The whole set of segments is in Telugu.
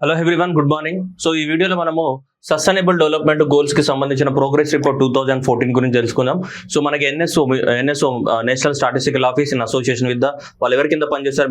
Hello everyone, good morning. So ఈ వీడియోలో మనము సస్టైనబుల్ డెవలప్మెంట్ గోల్స్ కి సంబంధించిన ప్రోగ్రెస్ రిపోర్ట్ 2014 గురించి తెలుసుకుందాం. సో మనకి NSO national statistical office in association with వాళ్ళు ఎవరి కింద పనిచేస్తారు?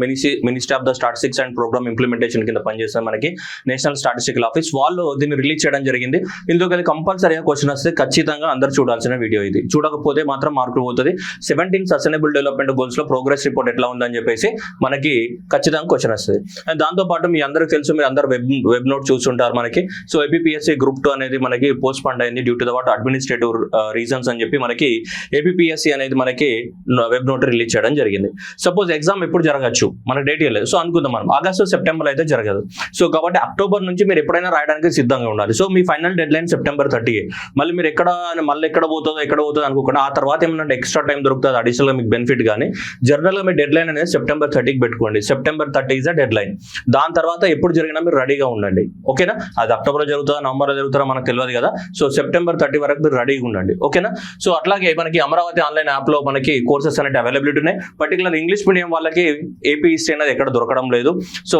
Ministry of the statistics and programme implementation కింద పనిచేస్తారు మనకి నేషనల్ స్టాటిస్టికల్ ఆఫీస్. వాళ్ళు దీన్ని రిలీజ్ చేయడం జరిగింది. ఇందులో కంపల్సరీగా క్వశ్చన్ వస్తే ఖచ్చితంగా అందరూ చూడాల్సిన వీడియో ఇది. చూడకపోతే మాత్రం మార్కులు పోతుంది. 17 సస్టైనబుల్ డెవలప్మెంట్ గోల్స్ లో ప్రోగ్రెస్ రిపోర్ట్ ఎట్లా ఉందని చెప్పేసి మనకి ఖచ్చితంగా క్వశ్చన్ వస్తుంది. అండ్ దాంతో పాటు మీ అందరికి తెలుసు, మీరు అందరు వెబ్ నోట్ చూస్తుంటారు మనకి. సో ఏపీఎస్సీ గ్రూప్ 2 అనేది మనకి పోస్ట్ పోన్ అయింది due to the what administrative reasons అని చెప్పి మనకి ఏపీఎస్సీ అనేది మనకి వెబ్ నోట్ రిలీజ్ చేయడం జరిగింది. సపోజ్ ఎగ్జామ్ ఎప్పుడు జరగచ్చు, మనకి డేట్ ఇవ్వలేదు. సో అనుకుందాం మనం ఆగస్టు సెప్టెంబర్ అయితే జరగదు. సో కాబట్టి అక్టోబర్ నుంచి మీరు ఎప్పుడైనా రాయడానికి సిద్ధంగా ఉండాలి. సో మీ ఫైనల్ డెడ్ లైన్ సెప్టెంబర్ 30. మళ్ళీ మీరు ఎక్కడ పోతుందో అనుకోకుండా ఆ తర్వాత ఏమన్నా ఎక్స్ట్రా టైం దొరుకుతుంది అడిషనల్ గా మీకు బెనిఫిట్. కానీ జనరల్ గా మీ డెడ్ లైన్ అనేది సెప్టెంబర్ 30కి పెట్టుకోండి. September 30 is the dead line. దాని తర్వాత ఎప్పుడు జరిగినా మీరు రెడీగా ఉండండి. ఓకేనా? అది అక్టోబర్ జరుగుతుందా నవంబర్ జరుగుతుందా మనకు తెలియదు కదా. సో సెప్టెంబర్ 30 వరకు మీరు రెడీగా ఉండండి. ఓకేనా? సో అట్లాగే మనకి అమరావతి ఆన్లైన్ యాప్ లో మనకి కోర్సెస్ అనేవి అవైలబిలిటీ ఉన్నాయి. పర్టికులర్ ఇంగ్లీష్ మీడియం వాళ్ళకి ఏపీ హిస్టరీ అనేది ఎక్కడ దొరకడం లేదు. సో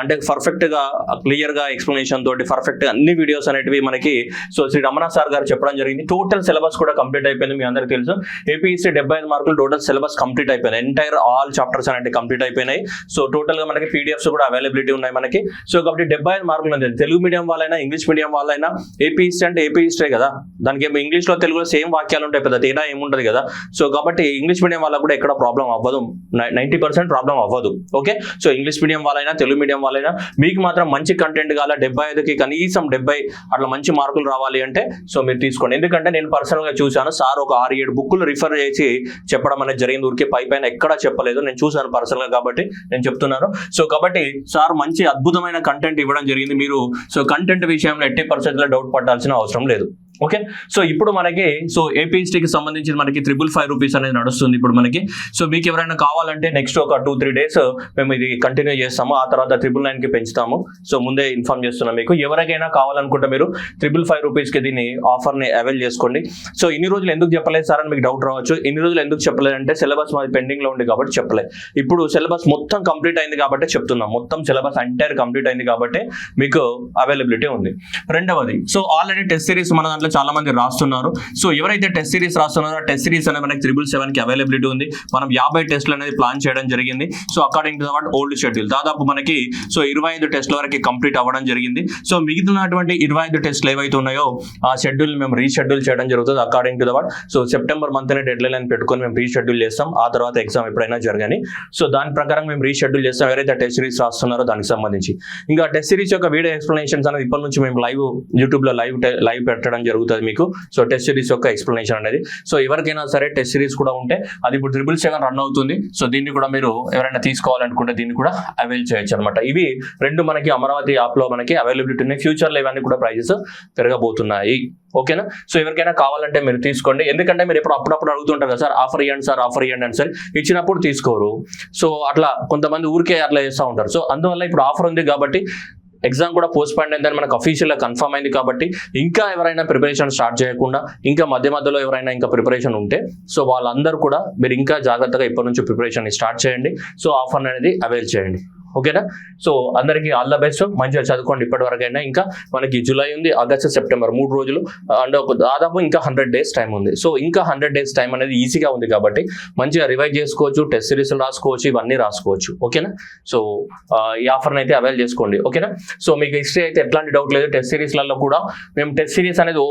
అంటే పర్ఫెక్ట్ గా క్లియర్ గా ఎక్స్ప్లెనేషన్ తోటి పర్ఫెక్ట్ గా అన్ని వీడియోస్ అనేటివి మనకి సో శ్రీ రమణ సార్ గారు చెప్పడం జరిగింది. టోటల్ సిలబస్ కూడా కంప్లీట్ అయిపోయింది. మీ అందరికీ తెలుసు ఏపీ హిస్టరీ 75 మార్కులు టోటల్ సిలబస్ కంప్లీట్ అయిపోయింది. ఎంటైర్ ఆల్ చాప్టర్స్ అనేవి కంప్లీట్ అయిపోయినాయి. సో టోటల్ గా మనకి పీడిఎఫ్స్ కూడా అవైలబిలిటీ ఉన్నాయి మనకి. సో కాబట్టి 75 మార్కులు ఉంది. తెలుగు మీడియం వాళ్ళైనా ఇంగ్లీష్ మీడియం వాళ్ళైనా ఏపీ హిస్టరీ అంటే ఏపీ హిస్టరీ కదా, దానికి ఏమో ఇంగ్లీష్ లో తెలుగులో సేమ్ వాక్యాలు ఉంటాయి, పెద్ద తేడా ఏముంటది కదా. సో కాబట్టి ఇంగ్లీష్ మీడియం వాళ్ళకు కూడా ఎక్కడ ప్రాబ్లం అవ్వదు, 90% ప్రాబ్లం అవ్వదు. ఓకే? సో ఇంగ్లీష్ మీడియం వాళ్ళైనా తెలుగు మీడియం వాళ్ళైనా మీకు మాత్రం మంచి కంటెంట్ కావాలి, 75కి కనీసం 70 అట్లా మంచి మార్కులు రావాలి అంటే సో మీరు తీసుకోండి. ఎందుకంటే నేను పర్సనల్ గా చూశాను, సార్ ఒక 6-7 బుక్కులు రిఫర్ చేసి చెప్పడం అనేది జరిగింది. ఊరికే పైన ఎక్కడా చెప్పలేదు, నేను చూశాను పర్సనల్ గా కాబట్టి నేను చెప్తున్నాను. సో కాబట్టి సార్ మంచి అద్భుతమైన కంటెంట్ ఇవ్వడం జరిగింది. మీరు సో కంటెంట్ విషయంలో 80% డౌట్ పడాల్సిన అవసరం లేదు. ఓకే? సో ఇప్పుడు మనకి సో ఏపీ హిస్టరీకి సంబంధించి మనకి 555 రూపీస్ అనేది నడుస్తుంది ఇప్పుడు మనకి. సో మీకు ఎవరైనా కావాలంటే నెక్స్ట్ ఒక 2-3 డేస్ మేము ఇది కంటిన్యూ చేస్తాము. ఆ తర్వాత 999కి పెంచుతాము. సో ముందే ఇన్ఫార్మ్ చేస్తున్నాం మీకు. ఎవరికైనా కావాలనుకుంటే మీరు 555 రూపీస్కి దీన్ని ఆఫర్ని అవైల్ చేసుకోండి. సో ఇన్ని రోజులు ఎందుకు చెప్పలేదు సార్ అని మీకు డౌట్ రావచ్చు. ఇన్ని రోజులు ఎందుకు చెప్పలేదంటే సిలబస్ మాది పెండింగ్ లో ఉంది కాబట్టి చెప్పలేదు. ఇప్పుడు సిలబస్ మొత్తం కంప్లీట్ అయింది కాబట్టి చెప్తున్నాం. మొత్తం సిలబస్ ఎంటైర్ కంప్లీట్ అయింది కాబట్టి మీకు అవైలబిలిటీ ఉంది. రెండవది, సో ఆల్రెడీ టెస్ట్ సిరీస్ మన దాంట్లో చాలా మంది రాస్తున్నారు. సో ఎవరైతే టెస్ట్ సిరీస్ రాస్తున్నారో టెస్ట్ సిరీస్ అనేది మనకి 777కి అవైలబిలిటీ ఉంది. మనం 50 టెస్టులు అనేది ప్లాన్ చేయడం జరిగింది. So according to that old schedule దాదాపు మనకి సో 25 టెస్టుల వరకు కంప్లీట్ అవ్వడం జరిగింది. సో మిగిలినటువంటి 25 టెస్టులు ఏవైతే ఉన్నాయో ఆ షెడ్యూల్ మేము రీషెడ్యూల్ చేయడం జరుగుతుంది according to that. So September month అనే డెడ్ లైన్ పెట్టుకొని మేము రీషెడ్యూల్ చేస్తాం. ఆ తర్వాత ఎగ్జామ్ ఎప్పుడైనా జరగని. సో దాని ప్రకారం మేము రీషెడ్యూల్ చేస్తాం ఎవరైతే టెస్ట్ సిరీస్ రాస్తున్నారో దానికి సంబంధించి. ఇంకా టెస్ట్ సిరీస్ యొక్క వీడియో ఎక్స్ప్లెనేషన్స్ అనేది ఇప్పటి నుంచి మేము యూట్యూబ్ లో లైవ్ పెట్టడం జరుగుతుంది మీకు. సో టెస్ట్ సిరీస్ యొక్క ఎక్స్ప్లెనేషన్ అనేది. సో ఎవరికైనా సరే టెస్ట్ సిరీస్ కూడా ఉంటే అది ఇప్పుడు 777 రన్ అవుతుంది. సో దీన్ని కూడా మీరు ఎవరైనా తీసుకోవాలనుకుంటే దీన్ని కూడా అవైల్ చేయొచ్చు అనమాట. ఇవి రెండు మనకి అమరావతి యాప్ లో మనకి అవైలబిలిటీ ఉన్నాయి. ఫ్యూచర్ లో ఇవన్నీ కూడా ప్రైజెస్ పెరగబోతున్నాయి. ఓకేనా? సో ఎవరికైనా కావాలంటే మీరు తీసుకోండి. ఎందుకంటే మీరు అప్పుడప్పుడు అడుగుతుంటారు కదా సార్ ఆఫర్ ఇవ్వండి సార్, ఆఫర్ ఇవ్వండి అని. సార్ ఇచ్చినప్పుడు తీసుకోరు. సో అట్లా కొంతమంది ఊరికే అట్లా చేస్తూ ఉంటారు. సో అందువల్ల ఇప్పుడు ఆఫర్ ఉంది కాబట్టి ఎగ్జామ్ కూడా పోస్ట్ పోన్ అయిందని మనకు అఫీషియల్గా కన్ఫర్మ్ అయింది కాబట్టి ఇంకా ఎవరైనా ప్రిపరేషన్ స్టార్ట్ చేయకుండా ఇంకా మధ్యలో ఎవరైనా ఇంకా ప్రిపరేషన్ ఉంటే సో వాళ్ళందరూ కూడా మీరు ఇంకా జాగ్రత్తగా ఇప్పటి నుంచి ప్రిపరేషన్ స్టార్ట్ చేయండి. సో ఆఫర్ అనేది అవైల్ చేయండి. ఓకేనా? సో అందరికీ ఆల్ ద బెస్ట్. మంచిగా చదువుకోండి ఇప్పటి వరకైనా. ఇంకా మనకి జూలై ఉంది, ఆగస్టు, సెప్టెంబర్ 3 రోజులు అండ్ దాదాపు ఇంకా 100 డేస్ టైం ఉంది. సో ఇంకా 100 డేస్ టైం అనేది ఈజీగా ఉంది కాబట్టి మంచిగా రివైజ్ చేసుకోవచ్చు, టెస్ట్ సిరీస్లు రాసుకోవచ్చు, ఇవన్నీ రాసుకోవచ్చు. ఓకేనా? సో ఈ ఆఫర్ని అయితే అవైల్ చేసుకోండి. ఓకేనా? సో మీకు హిస్టరీ అయితే ఎట్లాంటి డౌట్ లేదు. టెస్ట్ సిరీస్లలో కూడా మేము టెస్ట్ సిరీస్ అనేది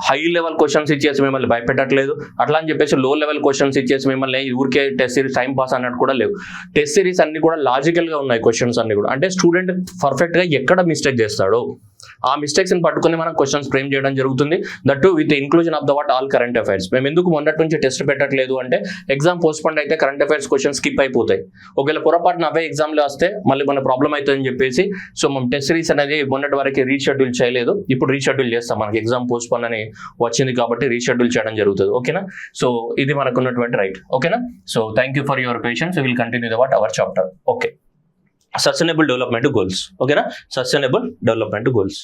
హై లెవెల్ క్వశ్చన్స్ ఇచ్చేసి మిమ్మల్ని భయపెట్టట్లేదు. అట్లా అని చెప్పేసి లో లెవెల్ క్వశ్చన్స్ ఇచ్చేసి మిమ్మల్ని ఊరికే టెస్ట్ సిరీస్ టైం పాస్ అన్నట్టు కూడా లేవు. టెస్ట్ సిరీస్ అన్ని కూడా లాజికల్ గా ఉన్నాయి క్వశ్చన్స్ అన్ని కూడా. అంటే స్టూడెంట్ పర్ఫెక్ట్ గా ఎక్కడ మిస్టేక్ చేస్తాడో ఆ మిస్టేక్స్ ని పట్టుకుని మనం క్వశ్చన్స్ ఫ్రేమ్ చేయడం జరుగుతుంది. That with inclusion of the what all current affairs. మేము ఎందుకు మొన్నటి నుంచి టెస్ట్ పెట్టట్లేదు అంటే ఎగ్జామ్ పోస్ట్ పోన్ అయితే కరెంట్ అఫైర్స్ క్వశ్చన్స్ స్కిప్ అయిపోతాయి. ఒకవేళ పొరపాటున అవే ఎగ్జామ్ లో వస్తే మళ్ళీ మన ప్రాబ్లం అవుతుందని చెప్పేసి సో మనం టెస్ట్ సిరీస్ అనేది మొన్నటి వరకు రీషెడ్యూల్ చేయలేదు. ఇప్పుడు రీషెడ్యూల్ చేస్తాం. మనకి ఎగ్జామ్ పోస్ట్ పోన్ అని వచ్చింది కాబట్టి రీషెడ్యూల్ చేయడం జరుగుతుంది. ఓకేనా? సో ఇది మనకున్నటువంటి రైట్. ఓకేనా? So thank you for your patience. Will continue the what our chapter. Okay, sustainable development goals. ఓకేనా? Sustainable development goals.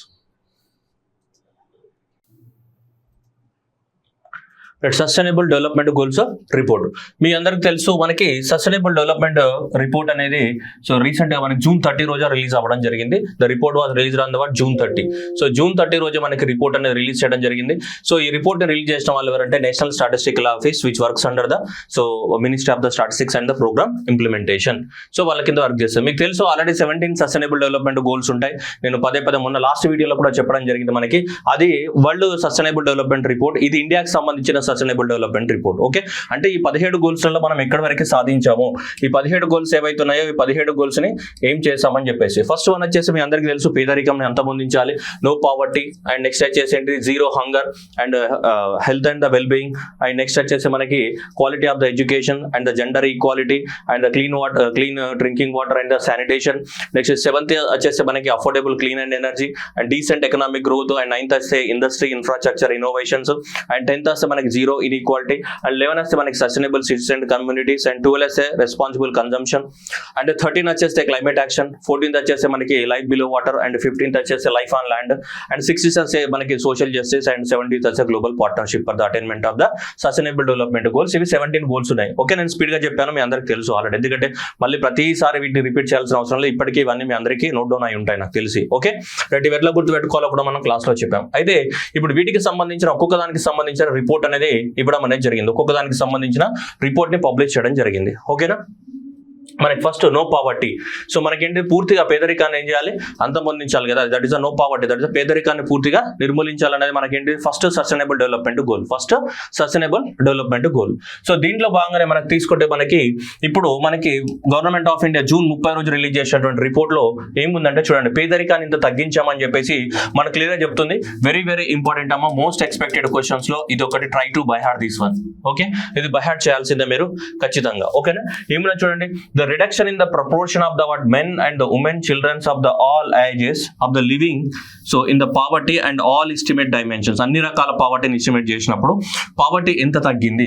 Sustainable development goals report. మీ అందరికి తెలుసు మనకి సస్టైనబుల్ డెవలప్మెంట్ రిపోర్ట్ అనేది సో రీసెంట్ గా మనకి June 30 రోజు రిలీజ్ అవ్వడం జరిగింది. The report was released on the June 30. So June 30 రోజు మనకి రిపోర్ట్ అనేది రిలీజ్ చేయడం జరిగింది. సో ఈ రిపోర్ట్ ని రిలీజ్ చేసిన వాళ్ళు ఎవరంటే national statistical office which works under the so ministry of the statistics and the programme implementation. So వాళ్ళ కింద వర్క్ చేస్తారు. మీకు తెలుసు ఆల్రెడీ 17 సస్టైనబుల్ డెవలప్మెంట్ గోల్స్ ఉంటాయి. నేను పదే మొన్న లాస్ట్ వీడియోలో కూడా చెప్పడం జరిగింది. మనకి అది వరల్డ్ సస్టైనబుల్ డెవలప్మెంట్ రిపోర్ట్, ఇది ఇండియాకి సంబంధించిన సస్టైనబుల్ డెవలప్మెంట్ రిపోర్ట్. ఓకే, అంటే ఈ 17 గోల్స్లలో మనం ఎక్కడి వరకు సాధించాము, ఈ 17 గోల్స్ ఏవైతున్నాయో ఈ 17 గోల్స్ ని ఏం చేస్తామని చెప్పేసి ఫస్ట్ వన్ వచ్చేసి మీ అందరికీ తెలుసు పేదరికం ఎంత పొందించాలి, నో పావర్టీ, అండ్ నెక్స్ట్ వచ్చేసి ఏంటి zero hunger and health and the well being, and next వచ్చేసి మనకి quality of the education and the gender equality and the clean drinking water and the sanitation. Next 7th వచ్చేసి మనకి affordable clean and energy and decent economic growth, and 9th వస్తే industry infrastructure innovations, and 10th వస్తే మనకి జీరో ఇన్ఈక్వాలిటీ, అండ్ 11th వస్తే మనకి sustainable cities and communities, and 12th వస్తే రెస్పాన్సిబుల్ కన్జంప్షన్, అండ్ 13th వచ్చేస్తే క్లైమేట్ యాక్షన్, 14th వచ్చేస్తే మనకి life below water, and 15th వచ్చేస్తే life on land, and 16th వస్తే మనకి సోషల్ జస్టిస్, అండ్ 17th వచ్చే global partnership for the attainment of the sustainable development goals. ఇవి 17 గోల్స్ ఉన్నాయి. ఓకే, నేను స్పీడ్ గా చెప్పాను, మీ అందరికి తెలుసు ఆల్రెడీ, ఎందుకంటే మళ్ళీ ప్రతిసారి వీటిని రిపీట్ చేయాల్సిన అవసరం లేదు. ఇప్పటికీ ఇవన్నీ మీ అందరికీ నోట్ డౌన్ అయి ఉంటాయి నాకు తెలిసి. ఓకే, రెడ్డి ఎట్లా గుర్తు పెట్టుకోవాలో కూడా మనం క్లాస్ లో చెప్పాం. అయితే ఇప్పుడు వీటికి సంబంధించిన ఒక్కొక్క దానికి సంబంధించిన రిపోర్ట్ అనేది ఇవ్వడం అనేది జరిగింది. ఒక్కొక్క దానికి సంబంధించిన రిపోర్ట్ ని పబ్లిష్ చేయడం జరిగింది. ఓకేనా, మనకి ఫస్ట్ నో పావర్టీ. సో మనకేంటి పూర్తిగా పేదరికాన్ని ఏం చేయాలి, అంతమొందించాలి కదా, that is no poverty, that is పేదరికాన్ని పూర్తిగా నిర్మూలించాలనేది మనకేంటి first sustainable development goal. First sustainable development goal. So దీంట్లో భాగంగానే మనకి తీసుకుంటే మనకి ఇప్పుడు మనకి గవర్నమెంట్ ఆఫ్ ఇండియా June 30 రోజు రిలీజ్ చేసినటువంటి రిపోర్ట్ లో ఏముందంటే చూడండి, పేదరికాన్ని ఇంత తగ్గించామని చెప్పేసి మనకు క్లియర్ గా చెప్తుంది. వెరీ ఇంపార్టెంట్ అమ్మ, మోస్ట్ ఎక్స్పెక్టెడ్ క్వశ్చన్స్ లో ఇది ఒకటి, try to by heart this one. Okay, ఇది బై హార్ట్ చేయాల్సిందే మీరు ఖచ్చితంగా. ఓకేనా, ఏమన్నా చూడండి, the reduction in the proportion of the men and the women children of the all ages of the living so in the poverty and all estimate dimensions, అన్ని రకాల పావర్టీని ఎస్టిమేట్ చేసినప్పుడు పావర్టీ ఎంత తగ్గింది.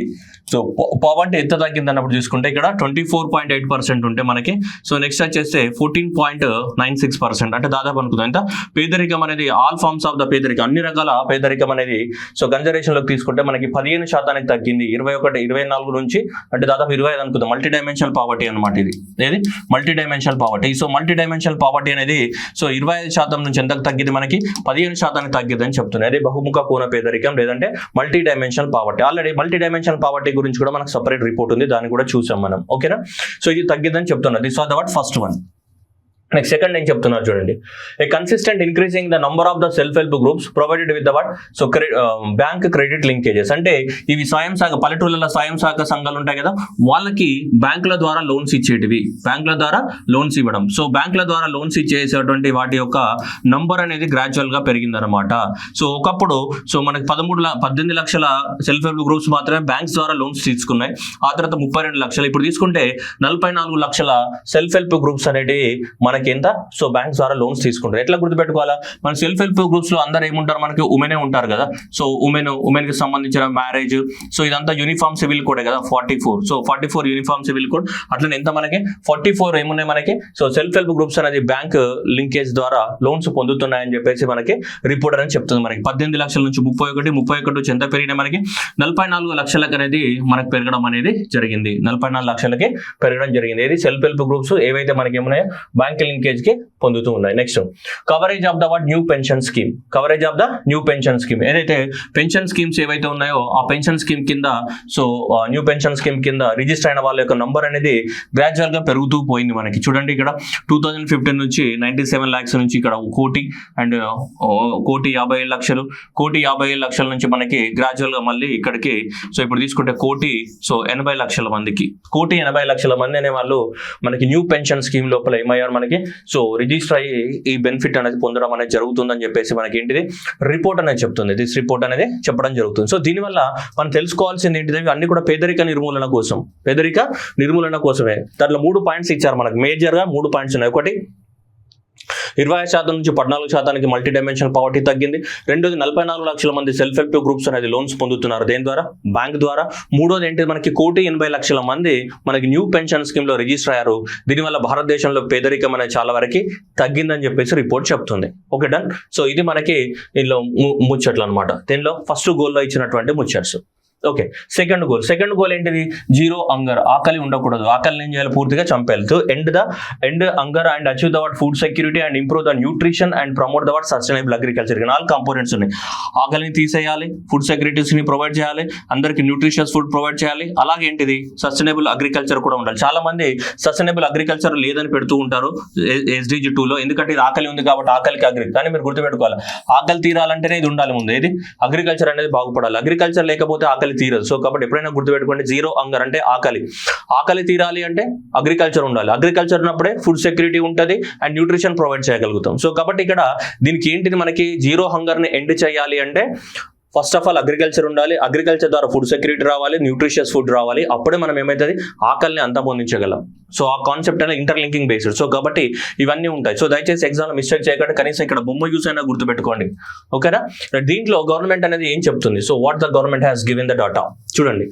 సో పావర్టీ ఎంత తగ్గింది అన్నప్పుడు చూసుకుంటే ఇక్కడ 24.8% ఉంటే మనకి, సో నెక్స్ట్ వచ్చేస్తే 14.96%, అంటే దాదాపు అనుకుందాం ఎంత పేదరికం అనేది ఆల్ ఫార్మ్స్ ఆఫ్ ద పేదరికం, అన్ని రకాల పేదరికం అనేది సో కన్జర్వేషన్ లోకి తీసుకుంటే మనకి 15% తగ్గింది. 24 నుంచి అంటే దాదాపు 25 అనుకుందాం. మల్టీ డైమెన్షనల్ పావర్టీ అనమాట ఇది, ఏది multi dimensional poverty. So multi dimensional poverty అనేది సో 25% నుంచి ఎంతకు తగ్గింది, మనకి 15% తగ్గింది అని చెప్తుంది. అదే బహుముఖ కోణ పేదరికం లేదంటే multi dimensional poverty. Already multi dimensional poverty గురించి కూడా మనకు సపరేట్ రిపోర్ట్ ఉంది, దాన్ని కూడా చూసాం మనం. ఓకేనా, సో ఇది తగ్గిద్దని చెప్తున్నారు. This was the first one. Next second ఏం చెప్తున్నారు చూడండి, ఏ consistent increasing the number of the self help groups provided with the what so bank credit linkages. అంటే ఇవి స్వయం సహకార పల్లెటూళ్ళ స్వయం సహకార సంఘాలు ఉంటాయి కదా, వాళ్ళకి బ్యాంకుల ద్వారా లోన్స్ ఇచ్చేటివి, బ్యాంకుల ద్వారా లోన్స్ ఇవ్వడం. సో బ్యాంకుల ద్వారా లోన్స్ ఇచ్చేసేటువంటి వాటి యొక్క నంబర్ అనేది గ్రాడ్యువల్ గా పెరిగిందనమాట. సో ఒకప్పుడు సో మనకి 18 లక్షల సెల్ఫ్ హెల్ప్ గ్రూప్స్ మాత్రమే బ్యాంక్స్ ద్వారా లోన్స్ తీసుకున్నాయి. ఆ తర్వాత 32 లక్షలు, ఇప్పుడు తీసుకుంటే 44 లక్షల సెల్ఫ్ హెల్ప్ గ్రూప్స్ అనేటివి మనకి ఎంత సో బ్యాంక్స్ ద్వారా లోన్స్ తీసుకుంటారు. ఎట్లా గుర్తుపెట్టుకోవాలా, మన సెల్ఫ్ హెల్ప్ గ్రూప్స్ లో అందరూ ఏముంటారు, మనకి ఉమెనే ఉంటారు కదా. సో ఉమెన్ కి సంబంధించిన మ్యారేజ్, సో ఇదంతా యూనిఫామ్ సివిల్ కోడ్ కదా 44. So 44 uniform civil code. అట్లనే ఎంత మనకి 44 ఏమున్నాయి మనకి సో సెల్ఫ్ హెల్ప్ గ్రూప్స్ అనేది బ్యాంక్ లింకేజ్ ద్వారా లోన్స్ పొందుతున్నాయని చెప్పేసి మనకి రిపోర్ట్ అని చెప్తుంది. మనకి 18 లక్షల నుంచి 31 నుంచి ఎంత పెరిగినాయి, మనకి 44 లక్షలకు అనేది మనకి పెరగడం అనేది జరిగింది. 44 లక్షలకి పెరగడం జరిగింది. ఇది సెల్ఫ్ హెల్ప్ గ్రూప్స్ ఏవైతే మనకి ఏమున్నాయో బ్యాంక్ లింకేజ్ కి పొందుతూ ఉన్నాయి. Next coverage of the what new pension scheme. Coverage of the new pension scheme, ఏదైతే పెన్షన్ స్కీమ్స్ ఏవైతే ఉన్నాయో ఆ పెన్షన్ స్కీమ్ కింద సో న్యూ పెన్షన్ స్కీమ్ కింద రిజిస్టర్ అయిన వాళ్ళ యొక్క నంబర్ అనేది గ్రాడ్యువల్ గా పెరుగుతూ పోయింది. మనకి చూడండి ఇక్కడ 2015 నుంచి 97 lakhs నుంచి ఇక్కడ 1,50,00,000 అండ్ 1,57,00,000 నుంచి మనకి గ్రాడ్యువల్ గా మళ్ళీ ఇక్కడికి సో ఇప్పుడు తీసుకుంటే 1,80,00,000 మందికి 1,80,00,000 మంది అనే వాళ్ళు మనకి న్యూ పెన్షన్ స్కీమ్ లోపల ఏమయ్యారు మనకి సో రిజిస్టర్ అయ్యి ఈ బెనిఫిట్ అనేది పొందడం అనేది జరుగుతుందని చెప్పేసి మనకి ఏంటిది రిపోర్ట్ అనేది చెప్తుంది. దిస్ రిపోర్ట్ అనేది చెప్పడం జరుగుతుంది. సో దీనివల్ల మనం తెలుసుకోవాల్సింది ఏంటిది, అన్ని కూడా పేదరిక నిర్మూలన కోసమే. దాంట్లో 3 పాయింట్స్ ఇచ్చారు మనకి, మేజర్ గా 3 పాయింట్స్ ఉన్నాయి. ఒకటి 25% నుంచి 14% మల్టీ డైమెన్షనల్ పావర్టీ తగ్గింది. రెండోది 44 లక్షల మంది సెల్ఫ్ హెల్ప్ గ్రూప్స్ అనేది లోన్స్ పొందుతున్నారు, దేని ద్వారా బ్యాంక్ ద్వారా. మూడోది ఏంటి, మనకి 1,80,00,000 మంది మనకి న్యూ పెన్షన్ స్కీమ్ లో రిజిస్టర్ అయ్యారు. దీనివల్ల భారతదేశంలో పేదరికం అనేది చాలా వరకు తగ్గిందని చెప్పేసి రిపోర్ట్ చెప్తుంది. Okay done. సో ఇది మనకి దీనిలో ముచ్చట్లు అనమాట. దీనిలో ఫస్ట్ గోల్లో ఇచ్చినటువంటి ముచ్చట్స్. ఓకే, సెకండ్ గోల్ ఏంటిది? జీరో హంగర్, ఆకలి ఉండకూడదు, ఆకలిని ఏం చేయాలి? పూర్తిగా చంపేయాలి. To end hunger and achieve the food security and improve the nutrition and promote the sustainable agriculture. 4 components ఉన్నాయి. ఆకలిని తీసేయాలి, ఫుడ్ సెక్యూరిటీస్ ని ప్రొవైడ్ చేయాలి, అందరికి న్యూట్రిషియస్ ఫుడ్ ప్రొవైడ్ చేయాలి, అలాగే ఏంటిది? సస్టైనబుల్ అగ్రికల్చర్ కూడా ఉండాలి. చాలా మంది సస్టైనబుల్ అగ్రికల్చర్ లేదని పెడుతూ ఉంటారు SDG 2లో, ఎందుకంటే ఇది ఆకలి ఉంది కాబట్టి ఆకలికి అగ్రి. కానీ మీరు గుర్తుపెట్టుకోవాలి, ఆకలి తీరాలంటేనే ఇది ఉండాలి ముందు. ఇది అగ్రికల్చర్ అనేది బాగుపడాలి. అగ్రికల్చర్ లేకపోతే ఆకలి తీరదు. సో కాబట్టి ఎప్పుడైనా గుర్తుపెట్టుకోండి, జీరో హంగర్ అంటే ఆకలి తీరాలి అంటే అగ్రికల్చర్ ఉండాలి. అగ్రికల్చర్ ఉన్నప్పుడే ఫుడ్ సెక్యూరిటీ ఉంటుంది అండ్ న్యూట్రిషన్ ప్రొవైడ్ చేయగలుగుతాం. సో కాబట్టి ఇక్కడ దీనికి ఏంటిది? మనకి జీరో హంగర్ ని ఎండ్ చేయాలి అంటే ఫస్ట్ ఆఫ్ ఆల్ అగ్రికల్చర్ ఉండాలి. అగ్రికల్చర్ ద్వారా ఫుడ్ సెక్యూరిటీ రావాలి, న్యూట్రిషియస్ ఫుడ్ రావాలి. అప్పుడే మనం ఏమవుతుంది? ఆకలిని అంతమొందించగలం. సో ఆ కాన్సెప్ట్ అనేది ఇంటర్లింకింగ్ బేస్డ్. సో కాబట్టి ఇవన్నీ ఉంటాయి. సో దయచేసి ఎగ్జామ్లో మిస్టేక్ చేయకుండా కనీసం ఇక్కడ బొమ్మ యూస్ అయినా గుర్తుపెట్టుకోండి. ఓకేనా? దీంట్లో గవర్నమెంట్ అనేది ఏం చెప్తుంది? So what the government has given the data చూడండి.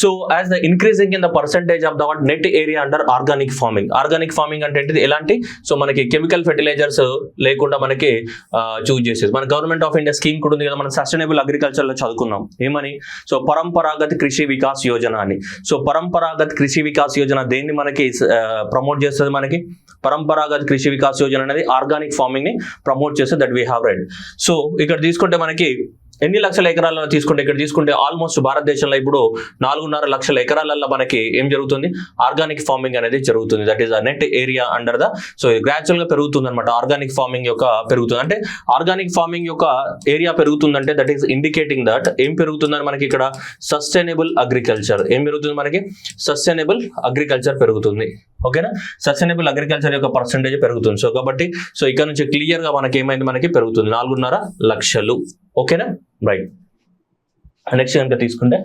So as the increasing in the percentage of the net area under organic farming. Organic farming అంటే ఏంటిది? ఎలాంటి? సో మనకి కెమికల్ ఫెర్టిలైజర్స్ లేకుండా మనకి చూజ్ చేసేది. మన గవర్నమెంట్ ఆఫ్ ఇండియా స్కీమ్ కూడా ఉంది కదా, మనం సస్టైనబుల్ అగ్రికల్చర్ లో చదువుకున్నాం. ఏమని? సో పరంపరాగత్ కృషి వికాస్ యోజన అని. సో పరంపరాగత్ కృషి వికాస్ యోజన దేన్ని మనకి ప్రమోట్ చేస్తుంది? మనకి పరంపరాగత్ కృషి వికాస్ యోజన అనేది ఆర్గానిక్ ఫార్మింగ్ ని ప్రమోట్ చేస్తుంది. That we have read. So ఇక్కడ తీసుకుంటే మనకి ఎన్ని లక్షల ఎకరాలను తీసుకుంటే ఇక్కడ తీసుకుంటే ఆల్మోస్ట్ భారతదేశంలో ఇప్పుడు 4.5 లక్షల ఎకరాలలో మనకి ఏం జరుగుతుంది? ఆర్గానిక్ ఫార్మింగ్ అనేది జరుగుతుంది. That is the net area under the. So gradual గా పెరుగుతుంది అనమాట. ఆర్గానిక్ ఫార్మింగ్ యొక్క పెరుగుతుంది అంటే ఆర్గానిక్ ఫార్మింగ్ యొక్క ఏరియా పెరుగుతుందంటే దట్ ఈస్ ఇండికేటింగ్ దట్ ఏం పెరుగుతుందని మనకి ఇక్కడ సస్టైనబుల్ అగ్రికల్చర్. ఏం పెరుగుతుంది? మనకి సస్టైనబుల్ అగ్రికల్చర్ పెరుగుతుంది. ఓకేనా? సస్టైనబుల్ అగ్రికల్చర్ యొక్క పర్సెంటేజ్ పెరుగుతుంది. సో కాబట్టి సో ఇక్కడ నుంచి క్లియర్ గా మనకి ఏమైంది? మనకి పెరుగుతుంది 4.5 లక్షలు. ఓకేనా? రైట్. నెక్స్ట్ కనుక తీసుకుంటే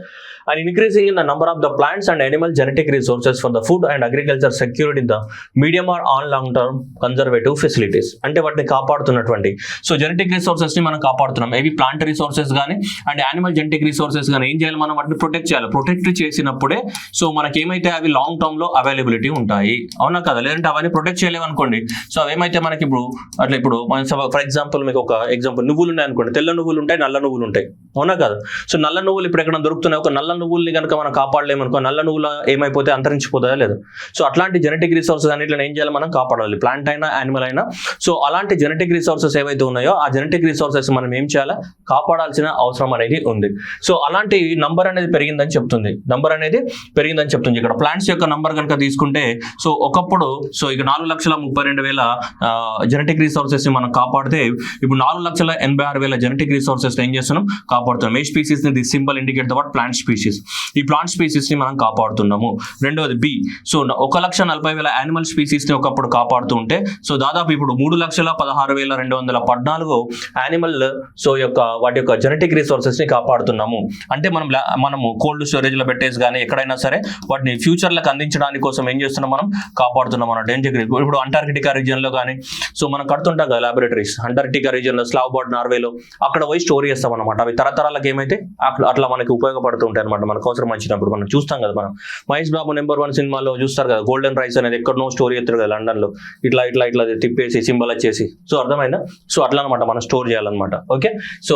and increasing in the number of the plants and animal genetic resources for the food and agriculture secured in the medium or on long term conservative facilities. అంటే వాటిని కాపాడుతున్నటువంటి సో జెనెటిక్ రిసోర్సెస్ ని మనం కాపాడుతున్నాం. ఏవి? ప్లాంట్ రిసోర్సెస్ కానీ అండ్ యానిమల్ జెనెటిక్ రిసోర్సెస్ కానీ ఏం చేయాలి? మనం వాటిని ప్రొటెక్ట్ చేయాలి. ప్రొటెక్ట్ చేసినప్పుడే సో మనకి ఏమైతే అవి లాంగ్ టర్మ్ లో అవైలబిలిటీ ఉంటాయి. అవునా కదా? లేదంటే అవన్నీ ప్రొటెక్ట్ చేయలేము అనుకోండి. సో అవేమైతే మనకి ఇప్పుడు ఫర్ ఎగ్జాంపుల్ మీకు ఒక ఎగ్జాంపుల్, నువ్వులు ఉన్నాయి అనుకోండి. తెల్ల నువ్వులు ఉంటాయి, నల్ల నువ్వులు ఉంటాయి. అవునా కదా? సో నల్ల నువ్వులు ఇప్పుడు ఎక్కడ దొరుకుతున్నాయి? ఒక నల్ల నువ్వుల్ని కనుక మనం కాపాడలేమనుకో, నల్ల నువ్వులు ఏమైపోతే అంతరించిపోతుందా లేదు. సో అట్లాంటి జెనెటిక్ రిసోర్సెస్ అన్నిటిని ఏం చేయాలి? మనం కాపాడాలి. ప్లాంట్ అయినా యానిమల్ అయినా. సో అలాంటి జెనెటిక్ రిసోర్సెస్ ఏవైతే ఉన్నాయో ఆ జెనెటిక్ రిసోర్సెస్ మనం ఏం చేయాలి? కాపాడాల్సిన అవసరం అనేది ఉంది. సో అలాంటి నంబర్ అనేది పెరిగిందని చెప్తుంది. ఇక్కడ ప్లాంట్స్ యొక్క నంబర్ కనుక తీసుకుంటే సో ఒకప్పుడు సో ఇక 4,32,000 జెనెటిక్ రిసోర్సెస్ ని మనం కాపాడితే ఇప్పుడు 4,86,000 జెనెటిక్ రిసోర్సెస్ ఏం చేస్తున్నాం? కాపాడుతున్నాం. ఏ స్పీసీస్ ని this symbol indicate the plant species. ఈ ప్లాంట్ స్పీసీస్ ని మనం కాపాడుతున్నాము. రెండవది బి. సో 1,40,000 యానిమల్ స్పీసీస్ ని ఒకప్పుడు కాపాడుతూ ఉంటే సో దాదాపు ఇప్పుడు 3,16,214 యానిమల్ సో వాటి యొక్క జెనెటిక్ రిసోర్సెస్ ని కాపాడుతున్నాము. అంటే మనము కోల్డ్ స్టోరేజ్ లో పెట్టేసి కానీ ఎక్కడైనా సరే వాటిని ఫ్యూచర్ లకు అందించడానికి కోసం ఏం చేస్తున్నాం? మనం కాపాడుతున్నాం అన్నట్టు. ఇప్పుడు అంటార్కిటికా రీజియన్ లో కానీ సో మనం కడుతుంటాం కదా లాబొరేటరీస్. అంటార్కిటికా రీజియన్ లో స్లావ్బార్డ్ నార్వేలో అక్కడ పోయి స్టోర్ చేస్తాం అనమాట. అవి తరతరాలకు ఏమైతే అట్లా మనకి ఉపయోగపడుతూ ఉంటాయి అనమాట. మనకు అవసరం వచ్చినప్పుడు మనం చూస్తాం కదా. మనం మహేష్ బాబు నెంబర్ 1 సినిమాలో చూస్తారు కదా, గోల్డెన్ రైస్ అనేది ఎక్కడనో స్టోర్ చేస్తారు కదా లండన్ లో. ఇట్లా తిప్పేసి సింబల్ వచ్చేసి. సో అర్థమైందా? సో అట్లా అనమాట మనం స్టోర్ చేయాలన్నమాట. ఓకే. సో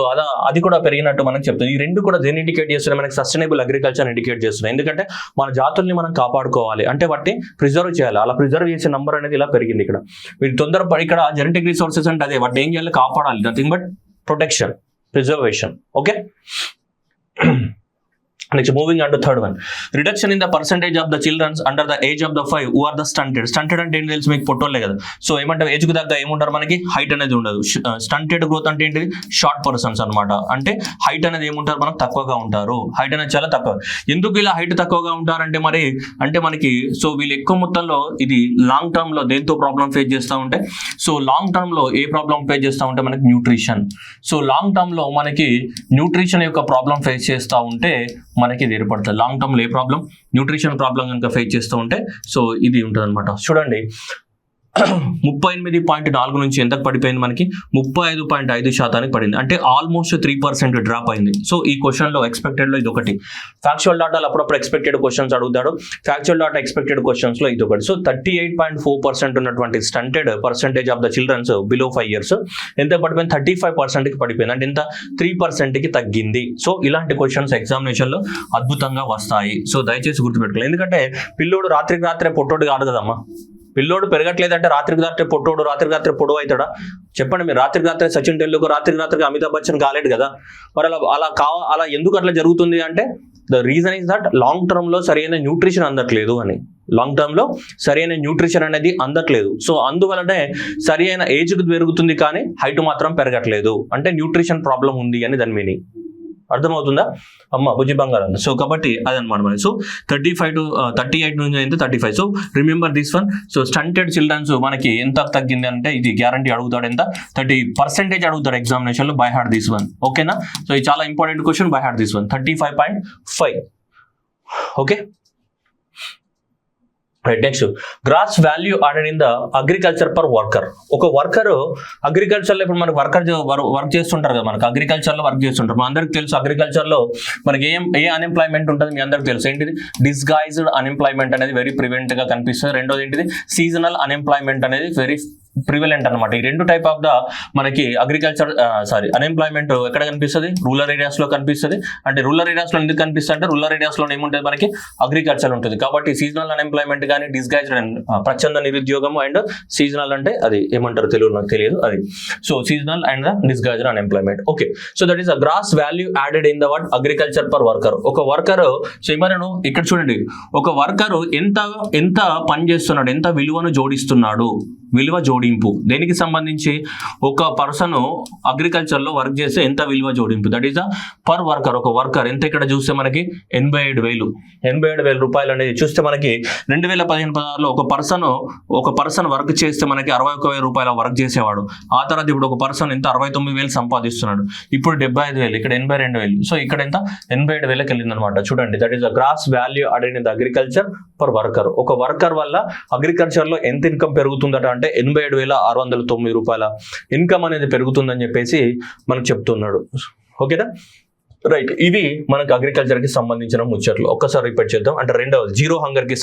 అది కూడా పెరిగినట్టు మనకు చెప్తుంది. ఈ రెండు కూడా దేన్ని ఇండికేట్ చేస్తున్నాయి? మనకి సస్టైనబుల్ అగ్రికల్చర్ ఇండికేట్ చేస్తున్నాయి. ఎందుకంటే మన జాతుల్ని మనం కాపాడుకోవాలి అంటే వాటిని ప్రిజర్వ్ చేయాలి. అలా ప్రిజర్వ్ చేసే నంబర్ అనేది ఇలా పెరిగింది. ఇక్కడ మీరు తొందరపడి ఇక్కడ జెనెటిక్ రిసోర్సెస్ అంటే అదే వాటిని ఏం చేయాలి? కాపాడాలి. Nothing but protection, preservation. Okay. Next, moving on to third one. Reduction in the percentage of the children under the age of the 5 who are the stunted. Stunted అంటే ఏంటి తెలుసు మీకు? పొట్టోళ్ళే కదా. సో ఏమంటే ఏజ్ కు దగ్గర ఏముంటారు? మనకి హైట్ అనేది ఉండదు. స్టంటెడ్ గ్రోత్ అంటే ఏంటిది? షార్ట్ పర్సన్స్ అనమాట. అంటే హైట్ అనేది ఏముంటారు? మనకు తక్కువగా ఉంటారు. హైట్ అనేది చాలా తక్కువ. ఎందుకు ఇలా హైట్ తక్కువగా ఉంటారంటే అంటే మనకి సో వీళ్ళు ఎక్కువ మొత్తంలో ఇది లాంగ్ టర్మ్ లో దేంతో ప్రాబ్లం ఫేస్ చేస్తూ ఉంటే సో లాంగ్ టర్మ్ లో ఏ ప్రాబ్లం ఫేస్ చేస్తూ ఉంటే మనకి న్యూట్రిషన్. సో లాంగ్ టర్మ్ లో మనకి న్యూట్రిషన్ యొక్క ప్రాబ్లం ఫేస్ చేస్తూ ఉంటే మనకి ఇది ఏర్పడుతుంది. లాంగ్ టర్మ్ లో ఏ ప్రాబ్లం? న్యూట్రిషన్ ప్రాబ్లం కనుక ఫేస్ చేస్తూ ఉంటే సో ఇది ఉంటుంది అనమాట. చూడండి 38.4 నుంచి ఎంతకు పడిపోయింది మనకి 35.5% పడింది. అంటే ఆల్మోస్ట్ 3% డ్రాప్ అయింది. సో ఈ క్వశ్చన్లో ఎక్స్పెక్టెడ్లో ఇది ఒకటి. ఫ్యాక్చువల్ డాటాలో అప్పుడప్పుడు ఎక్స్పెక్టెడ్ క్వశ్చన్స్ అడుగుతాడు. ఫ్యాక్చువల్ డాటా ఎక్స్పెక్టెడ్ క్వశ్చన్స్లో ఇది ఒకటి. సో 38.4% ఉన్నటువంటి stunted percentage of the childrens below 5 years ఎంత పడిపోయింది, 35%కి పడిపోయింది. అంటే ఎంత 3%కి తగ్గింది. సో ఇలాంటి క్వశ్చన్స్ ఎగ్జామినేషన్లో అద్భుతంగా వస్తాయి. సో దయచేసి గుర్తుపెట్టుకోవాలి. ఎందుకంటే పిల్లోడు రాత్రికి రాత్రే పొట్టోడు కాదు కదమ్మా. పిల్లోడు పెరగట్లేదంటే రాత్రికి రాత్రే పొట్టోడు, రాత్రికి రాత్రే పొడవు అవుతాడా? చెప్పండి మీరు. రాత్రికి రాత్రే సచిన్ టెండూల్కర్, రాత్రికి రాత్రికి అమితాబ్ బచ్చన్ కాలేడు కదా. మరి అలా ఎందుకు అట్లా జరుగుతుంది అంటే the reason is that long టర్మ్లో సరైన న్యూట్రిషన్ అందట్లేదు అని. లాంగ్ టర్మ్లో సరైన న్యూట్రిషన్ అనేది అందట్లేదు. సో అందువలనే సరి అయిన ఏజ్కి పెరుగుతుంది కానీ హైట్ మాత్రం పెరగట్లేదు. అంటే న్యూట్రిషన్ ప్రాబ్లం ఉంది అని దాని మీనింగ్. అర్థమవుతుందా అమ్మ బుజ్జి బంగారం? సో కాబట్టి అదనమాట మరి. సో 35 to 38 నుంచి అయితే 35. So remember this one. So stunted childrens మనకి ఎంత తగ్గింది అంటే ఇది గ్యారంటీ అడుగుతాడు. ఎంత 30% అడుగుతాడు ఎగ్జామినేషన్లో. By heart this one. ఓకేనా? సో ఇది చాలా important question. By heart this one. 35.5. Okay right. Next gross value added in the agriculture per worker. ఒక వర్కర్ అగ్రికల్చర్లో ఇప్పుడు మనకు వర్క్ చేస్తుంటారు కదా. మనకు అగ్రికల్చర్లో వర్క్ చేస్తుంటారు. మన అందరికి తెలుసు అగ్రికల్చర్లో మనకి ఏ అన్ఎంప్లాయ్మెంట్ ఉంటుంది మీ అందరికి తెలుసు. ఏంటిది? డిస్గైజ్డ్ అన్ఎంప్లాయ్మెంట్ అనేది వెరీ ప్రివెంట్గా కనిపిస్తుంది. రెండోది ఏంటిది? సీజనల్ అన్ఎంప్లాయ్మెంట్ అనేది వెరీ ప్రివెలెంట్ అనమాట. ఈ రెండు టైప్ ఆఫ్ ద మనకి అగ్రికల్చర్ అన్ఎంప్లాయ్మెంట్ ఎక్కడ కనిపిస్తుంది? రూరల్ ఏరియాస్లో కనిపిస్తుంది. అంటే రూరల్ ఏరియాస్లో ఎందుకు కనిపిస్తుంది అంటే రూరల్ ఏరియాస్లో ఏముంటుంది మనకి అగ్రికల్చర్ ఉంటుంది. కాబట్టి సీజనల్ అన్ఎంప్లాయ్మెంట్ కానీ డిస్గైజ్డ్ ప్రచండ నిరుద్యోగం అండ్ సీజనల్ అంటే అది ఏమంటారు తెలుగు నాకు తెలియదు అది. So seasonal and disguised unemployment. Okay. So that is a gross value added in the what agriculture per worker. ఒక వర్కర్ సో ఏమన్నాను ఇక్కడ చూడండి. ఒక వర్కర్ ఎంత పని చేస్తున్నాడు, ఎంత విలువను జోడిస్తున్నాడు. విలువ జోడింపు దేనికి సంబంధించి? ఒక పర్సన్ అగ్రికల్చర్లో వర్క్ చేస్తే ఎంత విలువ జోడింపు, that is the per worker. ఒక వర్కర్ ఎంత ఇక్కడ చూస్తే మనకి 87,000 రూపాయలు అనేది చూస్తే మనకి 2015-16లో ఒక పర్సన్ వర్క్ చేస్తే మనకి 61,000 రూపాయల వర్క్ చేసేవాడు. ఆ తర్వాత ఇప్పుడు ఒక పర్సన్ ఎంత 69,000 సంపాదిస్తున్నాడు. ఇప్పుడు 75,000, ఇక్కడ 82,000. సో ఇక్కడ ఎంత 87,000కి వెళ్ళింది అనమాట. చూడండి that is the gross value added in the agriculture per worker. ఒక వర్కర్ వల్ల అగ్రికల్చర్లో ఎంత ఇన్కమ్ పెరుగుతుందట అంటే 87,609 రూపాయల ఇన్కమ్ అనేది పెరుగుతుందని చెప్పేసి మనకు చెప్తున్నాడు. ఓకేనా? రైట్. ఇవి మనకు అగ్రికల్చర్కి సంబంధించిన ముచ్చట్లు. ఒక్కసారి రిపీట్ చేద్దాం. అంటే రెండవది జీరో హంగర్కి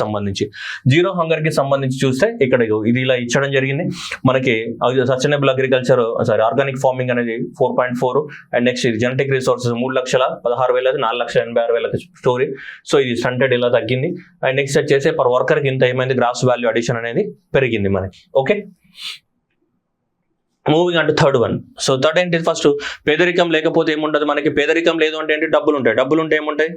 సంబంధించి చూస్తే ఇక్కడ ఇది ఇలా ఇచ్చడం జరిగింది మనకి. సస్టైనబుల్ అగ్రికల్చర్ ఆర్గానిక్ ఫార్మింగ్ అనేది 4.4 అండ్ నెక్స్ట్ ఇది జెనెటిక్ రిసోర్సెస్ 3,16,000 4,86,000 స్టోరీ. సో ఇది స్టంటెడ్ ఇలా తగ్గింది. అండ్ నెక్స్ట్ వచ్చేసి పర్ వర్కర్కి ఇంత ఏమైంది గ్రాస్ వాల్యూ అడిషన్ అనేది పెరిగింది మనకి. ఓకే. మూవింగ్ అంటే థర్డ్ వన్. సో థర్డ్ ఏంటి? ఫస్ట్ పేదరికం లేకపోతే ఏముంటుంది మనకి? పేదరికం లేదు అంటే ఏంటి? డబ్బులు ఉంటే ఏముంటాయి?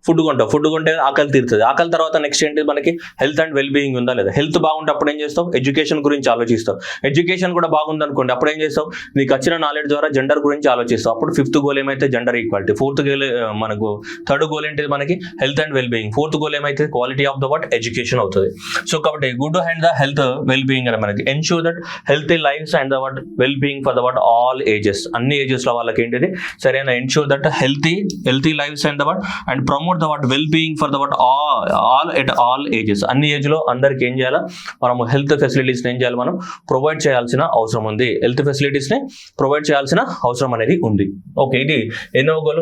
ఫుడ్ కొంటే ఆకలి తీరుతుంది. ఆకలి తర్వాత నెక్స్ట్ ఏంటి మనకి? హెల్త్ అండ్ వెల్ బీయింగ్ ఉందా లేదా? హెల్త్ బాగుంటే అప్పుడు ఏం చేస్తావు? ఎడ్యుకేషన్ గురించి ఆలోచిస్తావు. ఎడ్యుకేషన్ కూడా బాగుంది అనుకోండి అప్పుడు ఏం చేస్తావు? నీకు వచ్చిన నాలెడ్జ్ ద్వారా జెండర్ గురించి ఆలోచిస్తావు. అప్పుడు 5th గోల్ ఏమైతే? Gender equality. 4th గోల్ మనకు 3rd గోల్ ఏంటిది మనకి? Health and well being. 4th goal ఏమైతే? Quality of the what education అవుతుంది. సో కాబట్టి good and the health well being అని మనకి ensure that healthy lives and the what well being for the what all ages. అన్ని ఏజెస్లో వాళ్ళకి ఏంటిది సరైన ensure that healthy lives and the what and promote the what well being for the what all at all ages. అన్ని ఏజ్లో అందరికి ఏం చేయాలా? మనం హెల్త్ ఫెసిలిటీస్ని ఏం చేయాలి? మనం ప్రొవైడ్ చేయాల్సిన అవసరం ఉంది. హెల్త్ ఫెసిలిటీస్ని ప్రొవైడ్ చేయాల్సిన అవసరం అనేది ఉంది. ఓకే. ఇది ఎన్నో గోల్?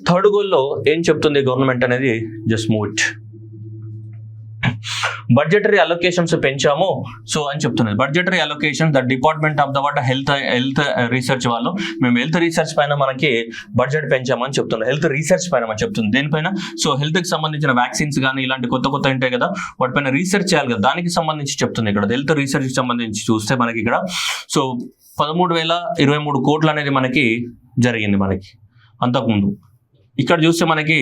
థర్డ్ గోల్లో ఏం చెప్తుంది గవర్నమెంట్ అనేది? Just move it. Budgetary allocations పెంచాము సో అని చెప్తున్నది. Budgetary allocation the department of the what health research వాళ్ళు మేము హెల్త్ రీసెర్చ్ పైన మనకి బడ్జెట్ పెంచామని చెప్తున్నారు. హెల్త్ రీసెర్చ్ పైన మనం చెప్తుంది దేనిపైన? సో హెల్త్కి సంబంధించిన వ్యాక్సిన్స్ కానీ ఇలాంటి కొత్త ఉంటాయి కదా వాటిపైన రీసెర్చ్ చేయాలి కదా, దానికి సంబంధించి చెప్తుంది ఇక్కడ. హెల్త్ రీసెర్చ్కి సంబంధించి చూస్తే మనకి ఇక్కడ సో 13,023 కోట్లు అనేది మనకి జరిగింది మనకి అంతకుముందు. ఇక్కడ చూస్తే మనకి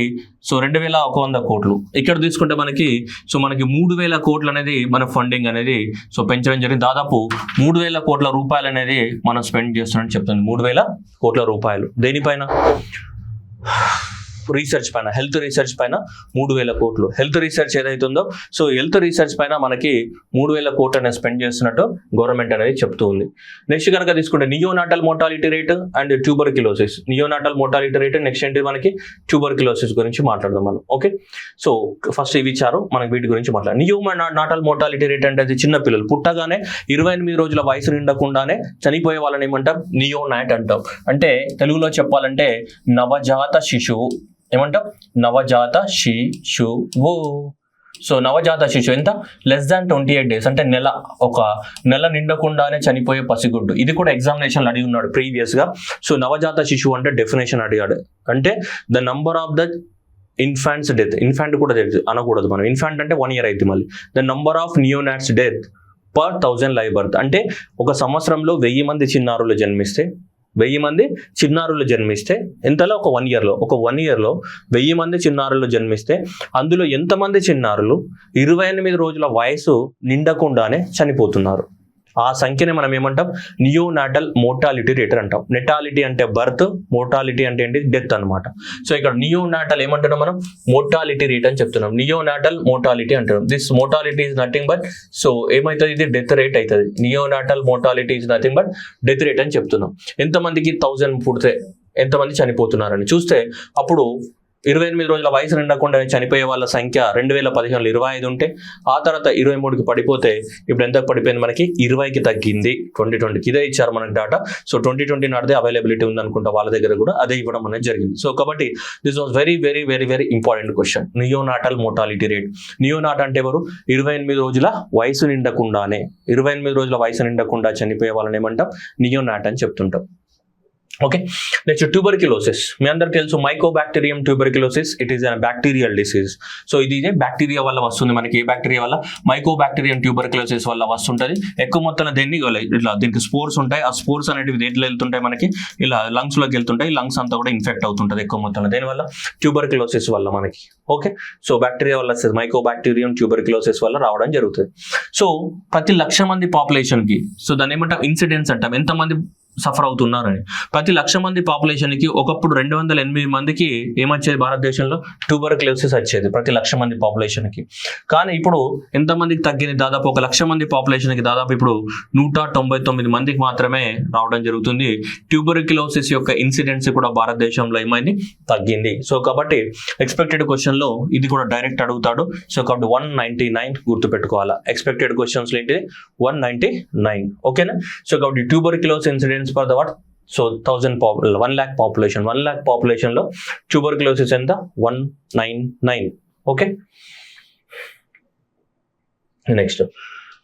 సో 2,100 కోట్లు. ఇక్కడ తీసుకుంటే మనకి సో మనకి 3,000 కోట్లు అనేది మన ఫండింగ్ అనేది సో పెంచడం జరిగింది. దాదాపు 3,000 కోట్ల రూపాయలు అనేది మనం స్పెండ్ చేస్తున్నామని చెప్తుంది. 3,000 కోట్ల రూపాయలు దేనిపైన? రీసెర్చ్ పైన, హెల్త్ రీసెర్చ్ పైన 3,000 కోట్లు. హెల్త్ రీసెర్చ్ ఏదైతుందో, సో హెల్త్ రీసెర్చ్ పైన మనకి 3,000 కోట్లు అనేది స్పెండ్ చేస్తున్నట్టు గవర్నమెంట్ అనేది చెప్తూ ఉంది. నెక్స్ట్ కనుక తీసుకుంటే neonatal mortality rate and tuberculosis. Neonatal mortality rate, next ఏంటి మనకి ట్యూబర్క్యులోసిస్ గురించి మాట్లాడదాం మనం. ఓకే, సో ఫస్ట్ ఇవి ఇచ్చారు మనకి, వీటి గురించి మాట్లాడాలి. నియోనాటల్ మోర్టాలిటీ రేట్ అంటే అది చిన్న పిల్లలు పుట్టగానే 28 రోజుల వయసు నిండకుండానే చనిపోయే వాళ్ళని ఏమంటాం, నియోనాట్ అంటాం. అంటే తెలుగులో చెప్పాలంటే నవజాత శిశువు. ఏమంటాం, నవజాత శిశువు. సో నవజాత శిశువు ఎంత, లెస్ దాన్ 28 days, అంటే ఒక నెల నిండకుండానే చనిపోయే పసిగుడ్డు. ఇది కూడా ఎగ్జామినేషన్ అడిగి ఉన్నాడు ప్రీవియస్ గా. సో నవజాత శిశువు అంటే డెఫినేషన్ అడిగాడు, అంటే the number of the infants death. Infant కూడా అనకూడదు మనం, ఇన్ఫాంట్ అంటే 1 year అయితే మళ్ళీ. The number of neonates death per 1000 live birth. అంటే ఒక సంవత్సరంలో 1000 మంది చిన్నారులు జన్మిస్తే, 1000 మంది చిన్నారులు జన్మిస్తే ఎంతలో, ఒక 1 yearలో, ఒక 1 yearలో 1000 మంది చిన్నారులు జన్మిస్తే అందులో ఎంతమంది చిన్నారులు 28 రోజుల వయసు నిండకుండానే చనిపోతున్నారు. ఆ సంఖ్యని మనం ఏమంటాం, నియోనాటల్ మోర్టాలిటీ రేట్ అంటాం. నెటాలిటీ అంటే బర్త్, మోర్టాలిటీ అంటే ఏంటి, డెత్ అనమాట. సో ఇక్కడ నియోనాటల్ ఏమంటున్నాం మనం, మోర్టాలిటీ రేట్ అని చెప్తున్నాం. నియోనాటల్ మోర్టాలిటీ అంటున్నాం. This mortality is nothing but, so ఏమవుతుంది, ఇది డెత్ రేట్ అవుతుంది. Neonatal mortality is nothing but death rate అని చెప్తున్నాం. ఎంతమందికి 1000 పుడితే ఎంతమంది చనిపోతున్నారని చూస్తే, అప్పుడు 28 రోజుల వయసు నిండకుండా చనిపోయే వాళ్ళ సంఖ్య 2015లో 25 ఉంటే, ఆ తర్వాత 23కి పడిపోతే ఇప్పుడు ఎంత పడిపోయింది మనకి, 20కి తగ్గింది 2020కి. ఇదే ఇచ్చారు మనకి డేటా. సో 2020 నాటిదే అవైలబిలిటీ ఉంది అనుకుంటా వాళ్ళ దగ్గర కూడా, అదే ఇవ్వడం అనేది జరిగింది. సో కాబట్టి this was very very very very important question. Neonatal mortality rate. Neonate అంటే ఎవరు, 28 రోజుల వయసు నిండకుండానే, 28 రోజుల వయసు నిండకుండా చనిపోయే వాళ్ళని ఏమంటాం, నియోనాట్ అని చెప్తుంటాం. Okay, next tuberculosis. మీ అందరికి తెలుసు Mycobacterium tuberculosis, it is an bacterial disease. So ఇది బ్యాక్టీరియా వల్ల వస్తుంది మనకి. ఏ బ్యాక్టీరియా వల్ల, మైకోబాక్టీరియం ట్యూబర్క్యులోసిస్ వల్ల వస్తుంటది. ఎక్కువ మొత్తంలో దేన్ని ఇట్లా దీనికి స్పోర్స్ ఉంటాయి. ఆ స్పోర్స్ అనేవి దేంట్లో వెళ్తుంటాయి మనకి, ఇలా లంగ్స్ లోకి వెళ్తుంటాయి. లంగ్స్ అంతా కూడా ఇన్ఫెక్ట్ అవుతుంటది ఎక్కువ మొత్తంలో. దేనివల్ల, ట్యూబర్క్యులోసిస్ వల్ల మనకి. ఓకే, సో బ్యాక్టీరియా వల్ల, మైకోబాక్టీరియం ట్యూబర్క్యులోసిస్ వల్ల రావడం జరుగుతుంది. సో ప్రతి 1,00,000 మంది పాపులేషన్ కి, సో దాన్ని ఏమంటాం, ఇన్సిడెన్స్ అంటాం. ఎంతమంది సఫర్ అవుతున్నారని. ప్రతి 1,00,000 మంది పాపులేషన్కి ఒకప్పుడు 208 మందికి ఏమొచ్చేది భారతదేశంలో, ట్యూబర్క్యులోసిస్ వచ్చేది ప్రతి 1,00,000 మంది పాపులేషన్కి. కానీ ఇప్పుడు ఎంతమందికి తగ్గింది, దాదాపు 1,00,000 మంది పాపులేషన్కి దాదాపు ఇప్పుడు 199 మందికి మాత్రమే రావడం జరుగుతుంది. ట్యూబర్క్యులోసిస్ యొక్క ఇన్సిడెన్స్ కూడా భారతదేశంలో ఏమైంది, తగ్గింది. సో కాబట్టి ఎక్స్పెక్టెడ్ క్వశ్చన్ లో ఇది కూడా డైరెక్ట్ అడుగుతాడు. సో కాబట్టి 199 గుర్తుపెట్టుకోవాలా. ఎక్స్పెక్టెడ్ క్వశ్చన్స్ ఏంటి, 199. ఓకేనా. సో కాబట్టి tuberculosis incidence for the what, so 1 lakh population, 1 lakh population లో ట్యూబర్క్యులోసిస్ ఎంత, 199. Okay, next.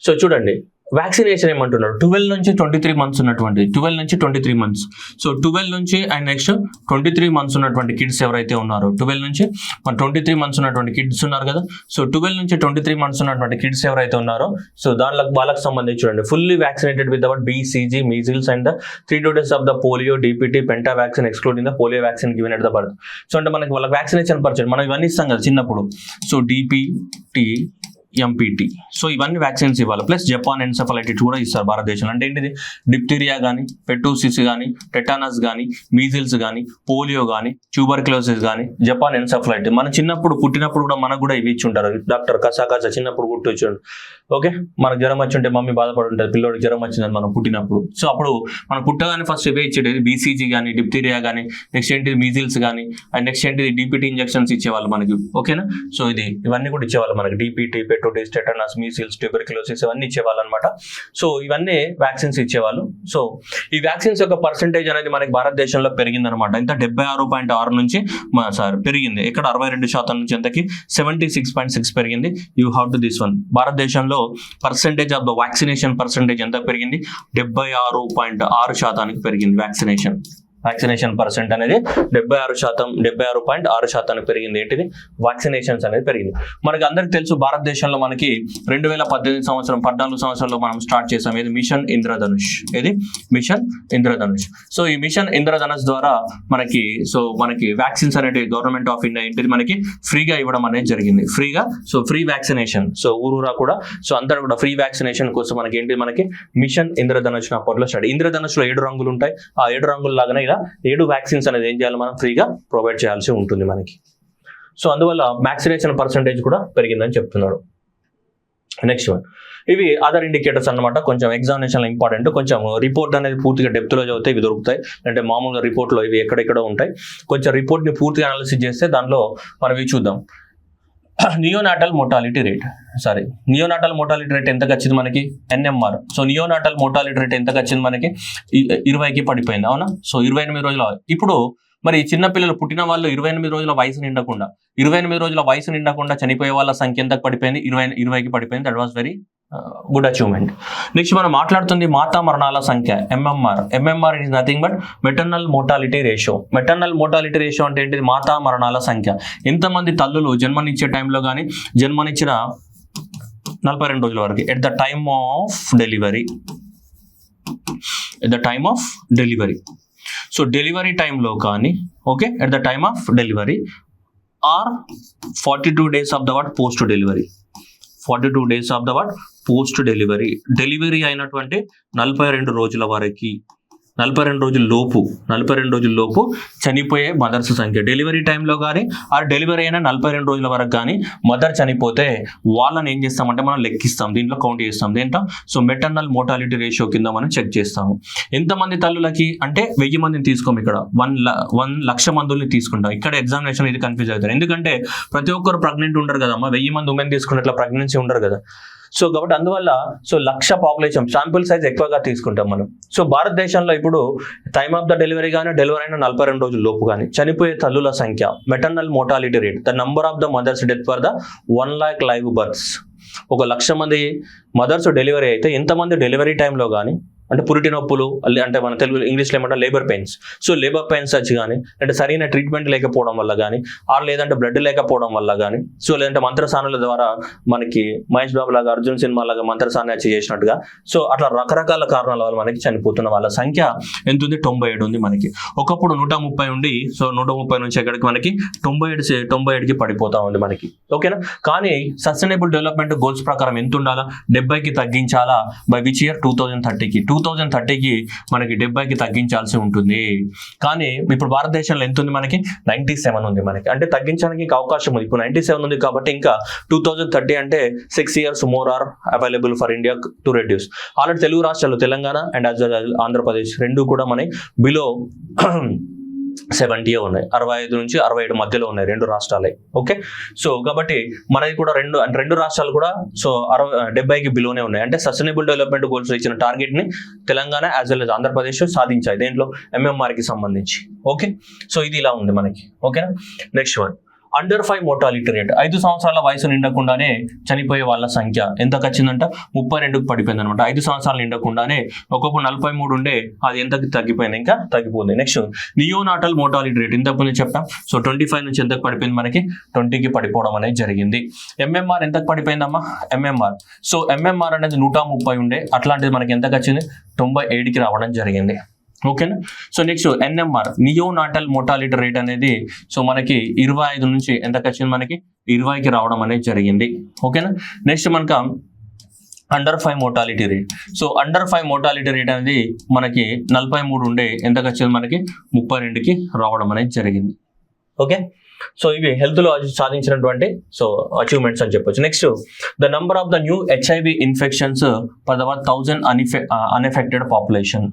సో చూడండి, వ్యాక్సినేషన్ ఏమంటున్నాడు, 12 నుంచి 23 months ఉన్నటువంటి, 12 నుంచి 23 months. సో 12 నుంచి అండ్ నెక్స్ట్ 23 months ఉన్నటువంటి కిడ్స్ ఎవరైతే ఉన్నారో, 12 నుంచి 23 months ఉన్నటువంటి కిడ్స్ ఉన్నారు కదా. సో 12 నుంచి 23 months ఉన్నటువంటి కిడ్స్ ఎవరైతే ఉన్నారో, సో వాళ్ళకి సంబంధించి చూడండి, fully vaccinated with our BCG, measles and the 3 doses of the polio, DPT, Penta vaccine excluding the polio vaccine given at the birth. So అంటే మనకి వాళ్ళకి వ్యాక్సినేషన్ పరిచయం, మనం ఇవన్నీ ఇస్తాం కదా చిన్నప్పుడు. సో DPT, MPT, సో ఇవన్నీ వ్యాక్సిన్స్ ఇవ్వాలి. ప్లస్ జపాన్ ఎన్సెఫలైటిస్ కూడా ఇస్తారు భారతదేశంలో. అంటే ఏంటిది, డిప్టీరియా కానీ, పెటోసిస్ కానీ, టెటానస్ కానీ, మీజిల్స్ కానీ, పోలియో కానీ, ట్యూబర్క్యులోసిస్ కానీ, జపాన్ ఎన్సెఫలైటిస్. మన చిన్నప్పుడు పుట్టినప్పుడు కూడా మనకు కూడా ఇవి ఇచ్చి ఉంటారు డాక్టర్, కసా చిన్నప్పుడు గుర్తు ఇచ్చాడు. ఓకే, మనకు జ్వరం వచ్చి ఉంటే మమ్మీ బాధపడి ఉంటుంది, పిల్లోడికి జ్వరం వచ్చిందని మనం పుట్టినప్పుడు. సో అప్పుడు మనం పుట్టగానే ఫస్ట్ ఇవే ఇచ్చేది, BCG కానీ, డిప్టీరియా కానీ, నెక్స్ట్ ఏంటిది మీజిల్స్ కానీ, అండ్ నెక్స్ట్ ఏంటిది DPT ఇంజెక్షన్స్ ఇచ్చేవాళ్ళు మనకి. ఓకేనా. సో ఇవన్నీ కూడా ఇచ్చేవాళ్ళు మనకి, DPT, పెటోటిస్, టెటనస్, మీసిల్స్, ట్యూబర్క్యులోసిస్ ఇవన్నీ ఇచ్చేవాళ్ళు అనమాట. సో ఇవన్నీ వ్యాక్సిన్స్ ఇచ్చేవాళ్ళు. సో ఈ వ్యాక్సిన్స్ యొక్క పర్సెంటేజ్ అనేది మనకి భారతదేశంలో పెరిగింది అనమాట. ఇంత 76.6 నుంచి పెరిగింది. ఇక్కడ 62% నుంచి ఎంతకి 76.6 పెరిగింది. You have to this one. భారతదేశంలో percentage of the vaccination percentage ఎంత పెరిగింది, 76.6% పెరిగింది వ్యాక్సినేషన్ పర్సెంట్ అనేది 76.6% పెరిగింది. ఏంటిది, వ్యాక్సినేషన్స్ అనేది పెరిగింది. మనకి అందరికి తెలుసు భారతదేశంలో మనకి 2014 సంవత్సరంలో మనం స్టార్ట్ చేసాం. ఇది మిషన్ ఇంద్రధనుష్. ఇది మిషన్ ఇంద్రధనుష్. సో ఈ మిషన్ ఇంద్రధనుష్ ద్వారా మనకి వ్యాక్సిన్స్ అనేవి గవర్నమెంట్ ఆఫ్ ఇండియా ఏంటిది మనకి ఫ్రీగా ఇవ్వడం అనేది జరిగింది. ఫ్రీగా, సో ఫ్రీ వ్యాక్సినేషన్. సో ఊరూరా కూడా, సో అందరూ కూడా ఫ్రీ వ్యాక్సినేషన్ కోసం మనకి ఏంటి, మనకి మిషన్ ఇంద్రధనుష్ అప్పట్లో స్టార్ట్. ఇంద్రధనుష్లో 7 రంగులు ఉంటాయి. ఆ 7 రంగుల లాగానే ఇలా 7 వ్యాక్సిన్స్ అనేది ఏం చేయాలి, మనం ఫ్రీగా ప్రొవైడ్ చేయాల్సి ఉంటుంది మనకి. సో అందువల్ల వ్యాక్సినేషన్ పర్సంటేజ్ కూడా పెరిగిందని చెప్తున్నాడు. నెక్స్ట్ వన్, ఇవి అదర్ ఇండికేటర్స్ అన్నమాట. కొంచెం ఎగ్జామినేషన్ ఇంపార్టెంట్, కొంచెం రిపోర్ట్ అనేది పూర్తిగా డెప్త్లో చదివితే ఇవి దొరుకుతాయి. అంటే మామూలుగా రిపోర్ట్లో ఇవి ఎక్కడెక్కడ ఉంటాయి, కొంచెం రిపోర్ట్ని పూర్తిగా అనాలిసిస్ చేస్తే దాంట్లో మనం ఇవి చూద్దాం. Neonatal mortality rate, neonatal mortality rate ఎంతకు వచ్చింది మనకి, NMR. So neonatal mortality rate ఎంతకు వచ్చింది మనకి, 20కి పడిపోయింది, అవునా. సో 28 రోజుల, ఇప్పుడు మరి చిన్నపిల్లలు పుట్టిన వాళ్ళు 28 రోజుల వయసు నిండకుండా చనిపోయే వాళ్ళ సంఖ్య ఎంతకు పడిపోయింది, 20కి పడిపోయింది. That was very good achievement. Next మనం మాట్లాడుతుంది మాతా మరణాల సంఖ్య, MMR is nothing but maternal mortality ratio. Maternal mortality ratio అంటే ఏంటిది, మాతా మరణాల సంఖ్య. ఎంతమంది తల్లులు జన్మనిచ్చే టైంలో కానీ జన్మనిచ్చిన 42 రోజుల వరకు at the time of delivery. So delivery టైంలో కానీ, okay, at the time of delivery or 42 days of the what post delivery. 42 days of the what post delivery అయినటువంటి 42 రోజుల వరకు, 42 రోజుల లోపు చనిపోయే మదర్స్ సంఖ్య. డెలివరీ టైంలో కానీ ఆర్ డెలివరీ అయిన 42 రోజుల వరకు కానీ మదర్ చనిపోతే వాళ్ళని ఏం చేస్తామంటే మనం లెక్కిస్తాం, దీంట్లో కౌంట్ చేస్తాం. దేంట్లో, సో మెటర్నల్ మోర్టాలిటీ రేషియో కింద మనం చెక్ చేస్తాము. ఎంతమంది తల్లులకి అంటే 1000 మందిని తీసుకోము, ఇక్కడ 1 లక్ష మందుల్ని తీసుకుంటాం. ఇక్కడ ఎగ్జామినేషన్ ఇది కన్ఫ్యూజ్ అవుతారు, ఎందుకంటే ప్రతి ఒక్కరు ప్రెగ్నెంట్ ఉండరు కదమ్మా, 1000 మంది ఉమెన్ తీసుకున్నట్ల ప్రెగ్నెన్సీ ఉండరు కదా. సో కాబట్టి అందువల్ల సో 1,00,000 పాపులేషన్ శాంపుల్ సైజ్ ఎక్కువగా తీసుకుంటాం మనం. సో భారతదేశంలో ఇప్పుడు టైమ్ ఆఫ్ ద డెలివరీ కానీ డెలివరీ అయిన 42 రోజుల లోపు కానీ చనిపోయే తల్లుల సంఖ్య, maternal mortality rate, the number of the mothers death for the 1 lakh live births. 1,00,000 మంది మదర్స్ డెలివరీ అయితే ఎంతమంది డెలివరీ టైంలో కానీ అంటే పురిటి నొప్పులు, అంటే మన తెలుగు ఇంగ్లీష్లో ఏమంటే labour pains. So labour pains వచ్చి కానీ, అంటే సరైన ట్రీట్మెంట్ లేకపోవడం వల్ల కానీ, లేదంటే బ్లడ్ లేకపోవడం వల్ల కానీ, సో లేదంటే మంత్రసానుల ద్వారా మనకి మహేష్ బాబు లాగా అర్జున్ సినిమా లాగా మంత్రసాన్ని వచ్చి చేసినట్టుగా, సో అట్లా రకరకాల కారణాల వల్ల మనకి చనిపోతున్న వాళ్ళ సంఖ్య ఎంత ఉంది, 97 ఉంది మనకి. ఒకప్పుడు 130 ఉండి, సో 130 నుంచి ఎక్కడికి మనకి 97కి పడిపోతా ఉంది మనకి, ఓకేనా. కానీ సస్టైనబుల్ డెవలప్మెంట్ గోల్స్ ప్రకారం ఎంత ఉండాలా, 70కి తగ్గించాలా. బై విచ్ ఇయర్, 2030కి మనకి 70కి తగ్గించాల్సి ఉంటుంది. కానీ ఇప్పుడు భారతదేశంలో ఎంత ఉంది మనకి, 97 ఉంది మనకి. అంటే తగ్గించడానికి అవకాశం ఉంది. ఇప్పుడు 97 ఉంది కాబట్టి ఇంకా 2030 అంటే 6 years more are available for India to reduce. Already Telugu రాష్ట్రాలు Telangana and as well as Andhra Pradesh రెండు కూడా మనకి బిలో 70 ఉన్నాయి, 65 నుంచి 67 మధ్యలో ఉన్నాయి రెండు రాష్ట్రాలే, ఓకే. సో కాబట్టి మనది కూడా రెండు రాష్ట్రాలు కూడా సో 70కి బిలోనే ఉన్నాయి. అంటే సస్టైనబుల్ డెవలప్మెంట్ గోల్స్ ఇచ్చిన టార్గెట్ ని Telangana as well as Andhra Pradesh సాధించాయి దేంట్లో, MMR కి సంబంధించి, ఓకే. సో ఇది ఇలా ఉంది మనకి, ఓకేనా. Next one, under 5 mortality rate. 5 సంవత్సరాల వయసు నిండకుండానే చనిపోయే వాళ్ళ సంఖ్య ఎంతకు వచ్చిందంట, 32కి పడిపోయింది అనమాట. 5 సంవత్సరాలు నిండకుండానే ఒకప్పుడు 43 ఉండే, అది ఎంతకి తగ్గిపోయింది, ఇంకా తగ్గిపోయింది. నెక్స్ట్ నియోనాటల్ మోర్టాలిటీ రేట్ ఇంతకుముందు చెప్పాం. సో 25 నుంచి ఎంతకు పడిపోయింది మనకి, 20కి పడిపోవడం అనేది జరిగింది. MMR ఎంతకు పడిపోయిందమ్మా, సో MMR అనేది 130 ఉండే, అట్లాంటిది మనకి ఎంతకు వచ్చింది, 97కి రావడం జరిగింది, ఓకేనా. So next NMR neonatal mortality rate అనేది సో మనకి 25 నుంచి ఎంతకు వచ్చింది మనకి, 20కి రావడం అనేది జరిగింది, ఓకేనా. నెక్స్ట్ మనకు under 5 mortality rate. So under 5 mortality rate అనేది మనకి 43 ఉండే, ఎంతకు వచ్చింది మనకి, 32కి రావడం అనేది జరిగింది, ఓకే. సో ఇవి హెల్త్ లో సాధించినటువంటి సో అచీవ్మెంట్స్ అని చెప్పొచ్చు. Next, the number of the new HIV infections per the 1000 unaffected population.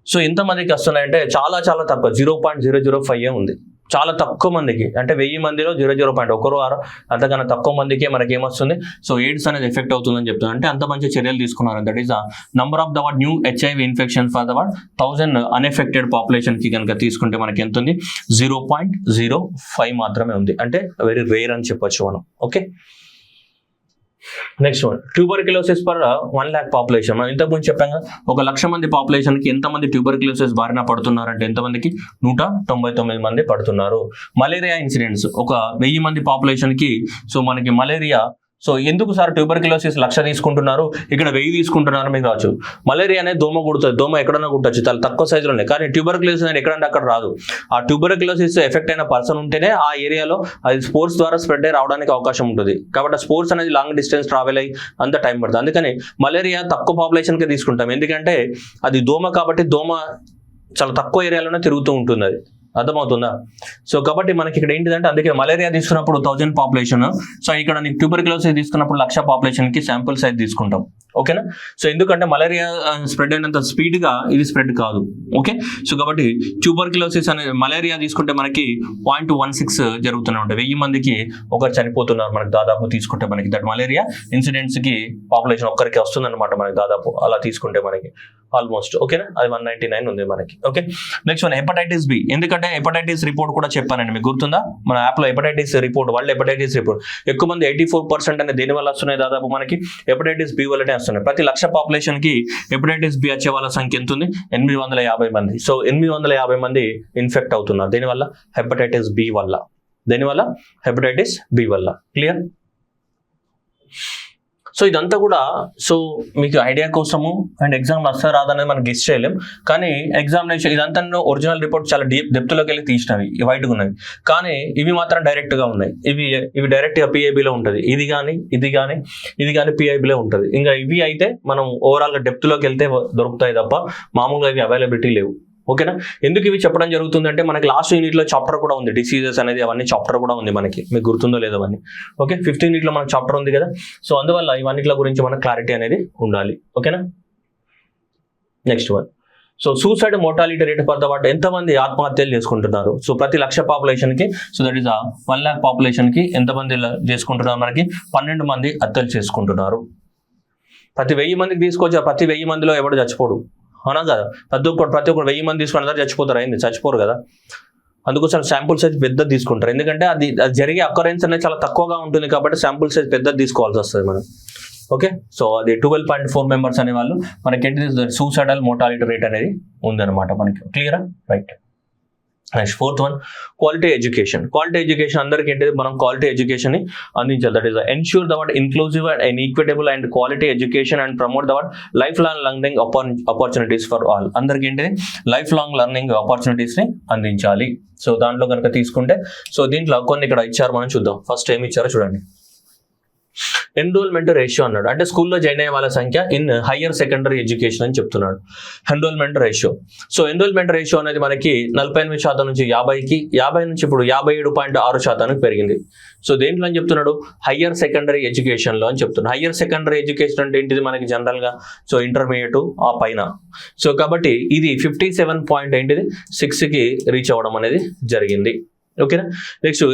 So ఎంతమందికి వస్తున్నాయంటే చాలా చాలా తక్కువ, 0.005 ఉంది. చాలా తక్కువ మందికి, అంటే 1000 మందిలో 0.0 అంతకన్నా తక్కువ మందికే మనకి ఏమొస్తుంది, సో ఎయిడ్స్ అనేది ఎఫెక్ట్ అవుతుందని చెప్తున్నారు. అంటే అంత మంచి చర్యలు తీసుకున్నారు. That is the number of the new HIV infection for the 1000 unaffected population కి కనుక తీసుకుంటే మనకి ఎంత ఉంది, 0.05 మాత్రమే ఉంది. అంటే వెరీ రేర్ అని చెప్పొచ్చు మనం, okay. Next one, tuberculosis per 1 lakh population. మనం ఇంతకుముందు చెప్పాం కదా, 1,00,000 మంది పాపులేషన్ కి ఎంతమంది ట్యూబర్క్యులోసిస్ బారిన పడుతున్నారంటే ఎంతమందికి, 199 మంది పడుతున్నారు. మలేరియా ఇన్సిడెంట్స్, 1000 మంది పాపులేషన్ కి సో మనకి మలేరియా. సో ఎందుకు సార్ ట్యూబర్క్యులోసిస్ 1,00,000 తీసుకుంటున్నారు, ఇక్కడ 1000 తీసుకుంటున్నారు మీకు రావచ్చు. మలేరియా అనేది దోమ కుడుతుంది, దోమ ఎక్కడన్నా కుట్టచ్చు, చాలా తక్కువ సైజులో ఉన్నాయి. కానీ ట్యూబర్క్యులోసిస్ అనేది ఎక్కడంటే అక్కడ రాదు. ఆ ట్యూబర్క్యులోసిస్ ఎఫెక్ట్ అయిన పర్సన్ ఉంటేనే ఆ ఏరియాలో అది స్పోర్ట్స్ ద్వారా స్ప్రెడ్ అయ్యి రావడానికి అవకాశం ఉంటుంది. కాబట్టి స్పోర్ట్స్ అనేది లాంగ్ డిస్టెన్స్ ట్రావెల్ అయ్యి అంత టైం పడుతుంది. అందుకని మలేరియా తక్కువ పాపులేషన్కే తీసుకుంటాం, ఎందుకంటే అది దోమ కాబట్టి దోమ చాలా తక్కువ ఏరియాలోనే తిరుగుతూ ఉంటుంది అది, అర్థమవుతుందా? సో కాబట్టి మనకి ఇక్కడ ఏంటిదంటే అందుకే మలేరియా తీసుకున్నప్పుడు 1000 పాపులేషన్, సో ఇక్కడ నీకు ట్యూబర్క్యులోసిస్ తీసుకున్నప్పుడు 1,00,000 పాపులేషన్కి శాంపుల్ సైజ్ తీసుకుంటాం, ఓకేనా? సో ఎందుకంటే మలేరియా స్ప్రెడ్ అయినంత స్పీడ్గా ఇది స్ప్రెడ్ కాదు, ఓకే? సో కాబట్టి ట్యూబర్క్యులోసిస్ అనే మలేరియా తీసుకుంటే మనకి 0.16 జరుగుతూనే ఉంటాయి, 1000 మందికి ఒకరు చనిపోతున్నారు మనకి దాదాపు తీసుకుంటే మనకి దట్ మలేరియా ఇన్సిడెంట్స్కి పాపులేషన్ ఒక్కరికి వస్తుందన్నమాట మనకి దాదాపు అలా తీసుకుంటే మనకి ఆల్మోస్ట్, ఓకేనా? అది 199 ఉంది మనకి, okay? Next one hepatitis B. ఎందుకంటే హెపటైటిస్ రిపోర్ట్ కూడా చెప్పానండి, మీకు గుర్తుందా? మన యాప్లో hepatitis report, world hepatitis report ఎక్కువ మంది 84% అనేది దేని వల్ల వస్తున్నాయి, దాదాపు మనకి హెపటైటిస్ బి వల్లనే వస్తున్నాయి. ప్రతి 1,00,000 పాపులేషన్కి హెపటైటిస్ బి వచ్చే వాళ్ళ సంఖ్య ఎంత ఉంది? 850 మంది. సో 850 మంది ఇన్ఫెక్ట్ అవుతున్నారు దేనివల్ల? హెపటైటిస్ బి వల్ల. దేనివల్ల? హెపటైటిస్ బి వల్ల. క్లియర్? సో ఇదంతా కూడా సో మీకు ఐడియా కోసము, అండ్ ఎగ్జామ్ వస్తా రాదనేది మనం గెస్ చేయలేం, కానీ ఎగ్జామినేషన్ ఇదంతా ఒరిజినల్ రిపోర్ట్ చాలా డెప్త్లోకి వెళ్ళి తీసినవి, వైట్గా ఉన్నవి, కానీ ఇవి మాత్రం డైరెక్ట్గా ఉన్నాయి. ఇవి డైరెక్ట్గా పిఐబిలో ఉంటుంది, ఇది కానీ పిఐబిలో ఉంటుంది. ఇంకా ఇవి అయితే మనం ఓవరాల్గా డెప్త్లోకి వెళ్తే దొరుకుతాయి తప్ప మామూలుగా ఇవి అవైలబిలిటీ లేవు, ఓకేనా? ఎందుకు ఇవి చెప్పడం జరుగుతుంది అంటే మనకి లాస్ట్ యూనిట్లో చాప్టర్ కూడా ఉంది, డిసీజెస్ అనేది అవన్నీ చాప్టర్ కూడా ఉంది మనకి, మీకు గుర్తుందో లేదో అవన్నీ, ఓకే? 15 యూనిట్లో మనకు చాప్టర్ ఉంది కదా, సో అందువల్ల ఇవన్నిట్ల గురించి మనకు క్లారిటీ అనేది ఉండాలి, ఓకేనా? Next one, so suicide mortality rate for the what, ఎంతమంది ఆత్మహత్యలు చేసుకుంటున్నారు? సో ప్రతి 1,00,000 పాపులేషన్కి, సో దట్ ఈస్ 1,00,000 పాపులేషన్కి ఎంతమంది చేసుకుంటున్నారు? మనకి 12 మంది హత్యలు చేసుకుంటున్నారు. ప్రతి 1000 మందికి తీసుకొచ్చి ప్రతి 1000 మందిలో ఎవడు చచ్చిపోడు, అవునా కదా? ప్రతి ఒక్కరు 1000 మంది తీసుకుని అందరూ చచ్చిపోతారు, అయింది చచ్చిపోరు కదా. అందుకోసం శాంపుల్ సైజ్ పెద్దది తీసుకుంటారు, ఎందుకంటే అది జరిగే అకరెన్స్ అనేది చాలా తక్కువగా ఉంటుంది కాబట్టి శాంపుల్ సైజ్ పెద్దది తీసుకోవాల్సి వస్తుంది మనం, ఓకే? సో అది 12.4 మెంబర్స్ అనే వాళ్ళు మనకి ఏంటి సూసైడల్ మోర్టాలిటీ రేట్ అనేది ఉందన్నమాట మనకి. క్లియరా? Right. Next 4th one, quality education. Quality education అందరికీ ఏంటిది, మనం క్వాలిటీ ఎడ్యుకేషన్ ని అందించాలి. That is ensure that inclusive and equitable and quality education and promote that lifelong learning opportunities for all. అందరికీ ఏంటిది లైఫ్ లాంగ్ లర్నింగ్ ఆపర్చునిటీస్ ని అందించాలి. సో దాంట్లో కనుక తీసుకుంటే, సో దీంట్లో కొన్ని ఇక్కడ ఇచ్చారు, మనం చూద్దాం. ఫస్ట్ ఏమి ఇచ్చారో చూడండి. ఎన్రోల్మెంట్ రేషియో అన్నాడు, అంటే స్కూల్లో జాయిన్ అయ్యే వాళ్ళ సంఖ్య ఇన్ హయ్యర్ సెకండరీ ఎడ్యుకేషన్ అని చెప్తున్నాడు. Enrolment ratio, so enrolment ratio అనేది మనకి 48% నుంచి 50కి, 50 నుంచి ఇప్పుడు 57.6% పెరిగింది. సో దేంట్లో అని చెప్తున్నాడు? హయ్యర్ సెకండరీ ఎడ్యుకేషన్లో అని చెప్తున్నాడు. హయ్యర్ సెకండరీ ఎడ్యుకేషన్ అంటే ఏంటిది మనకి జనరల్గా, సో ఇంటర్మీడియట్ ఆ పైన. సో కాబట్టి ఇది 57.6కి రీచ్ అవ్వడం అనేది జరిగింది, ఓకేనా? Next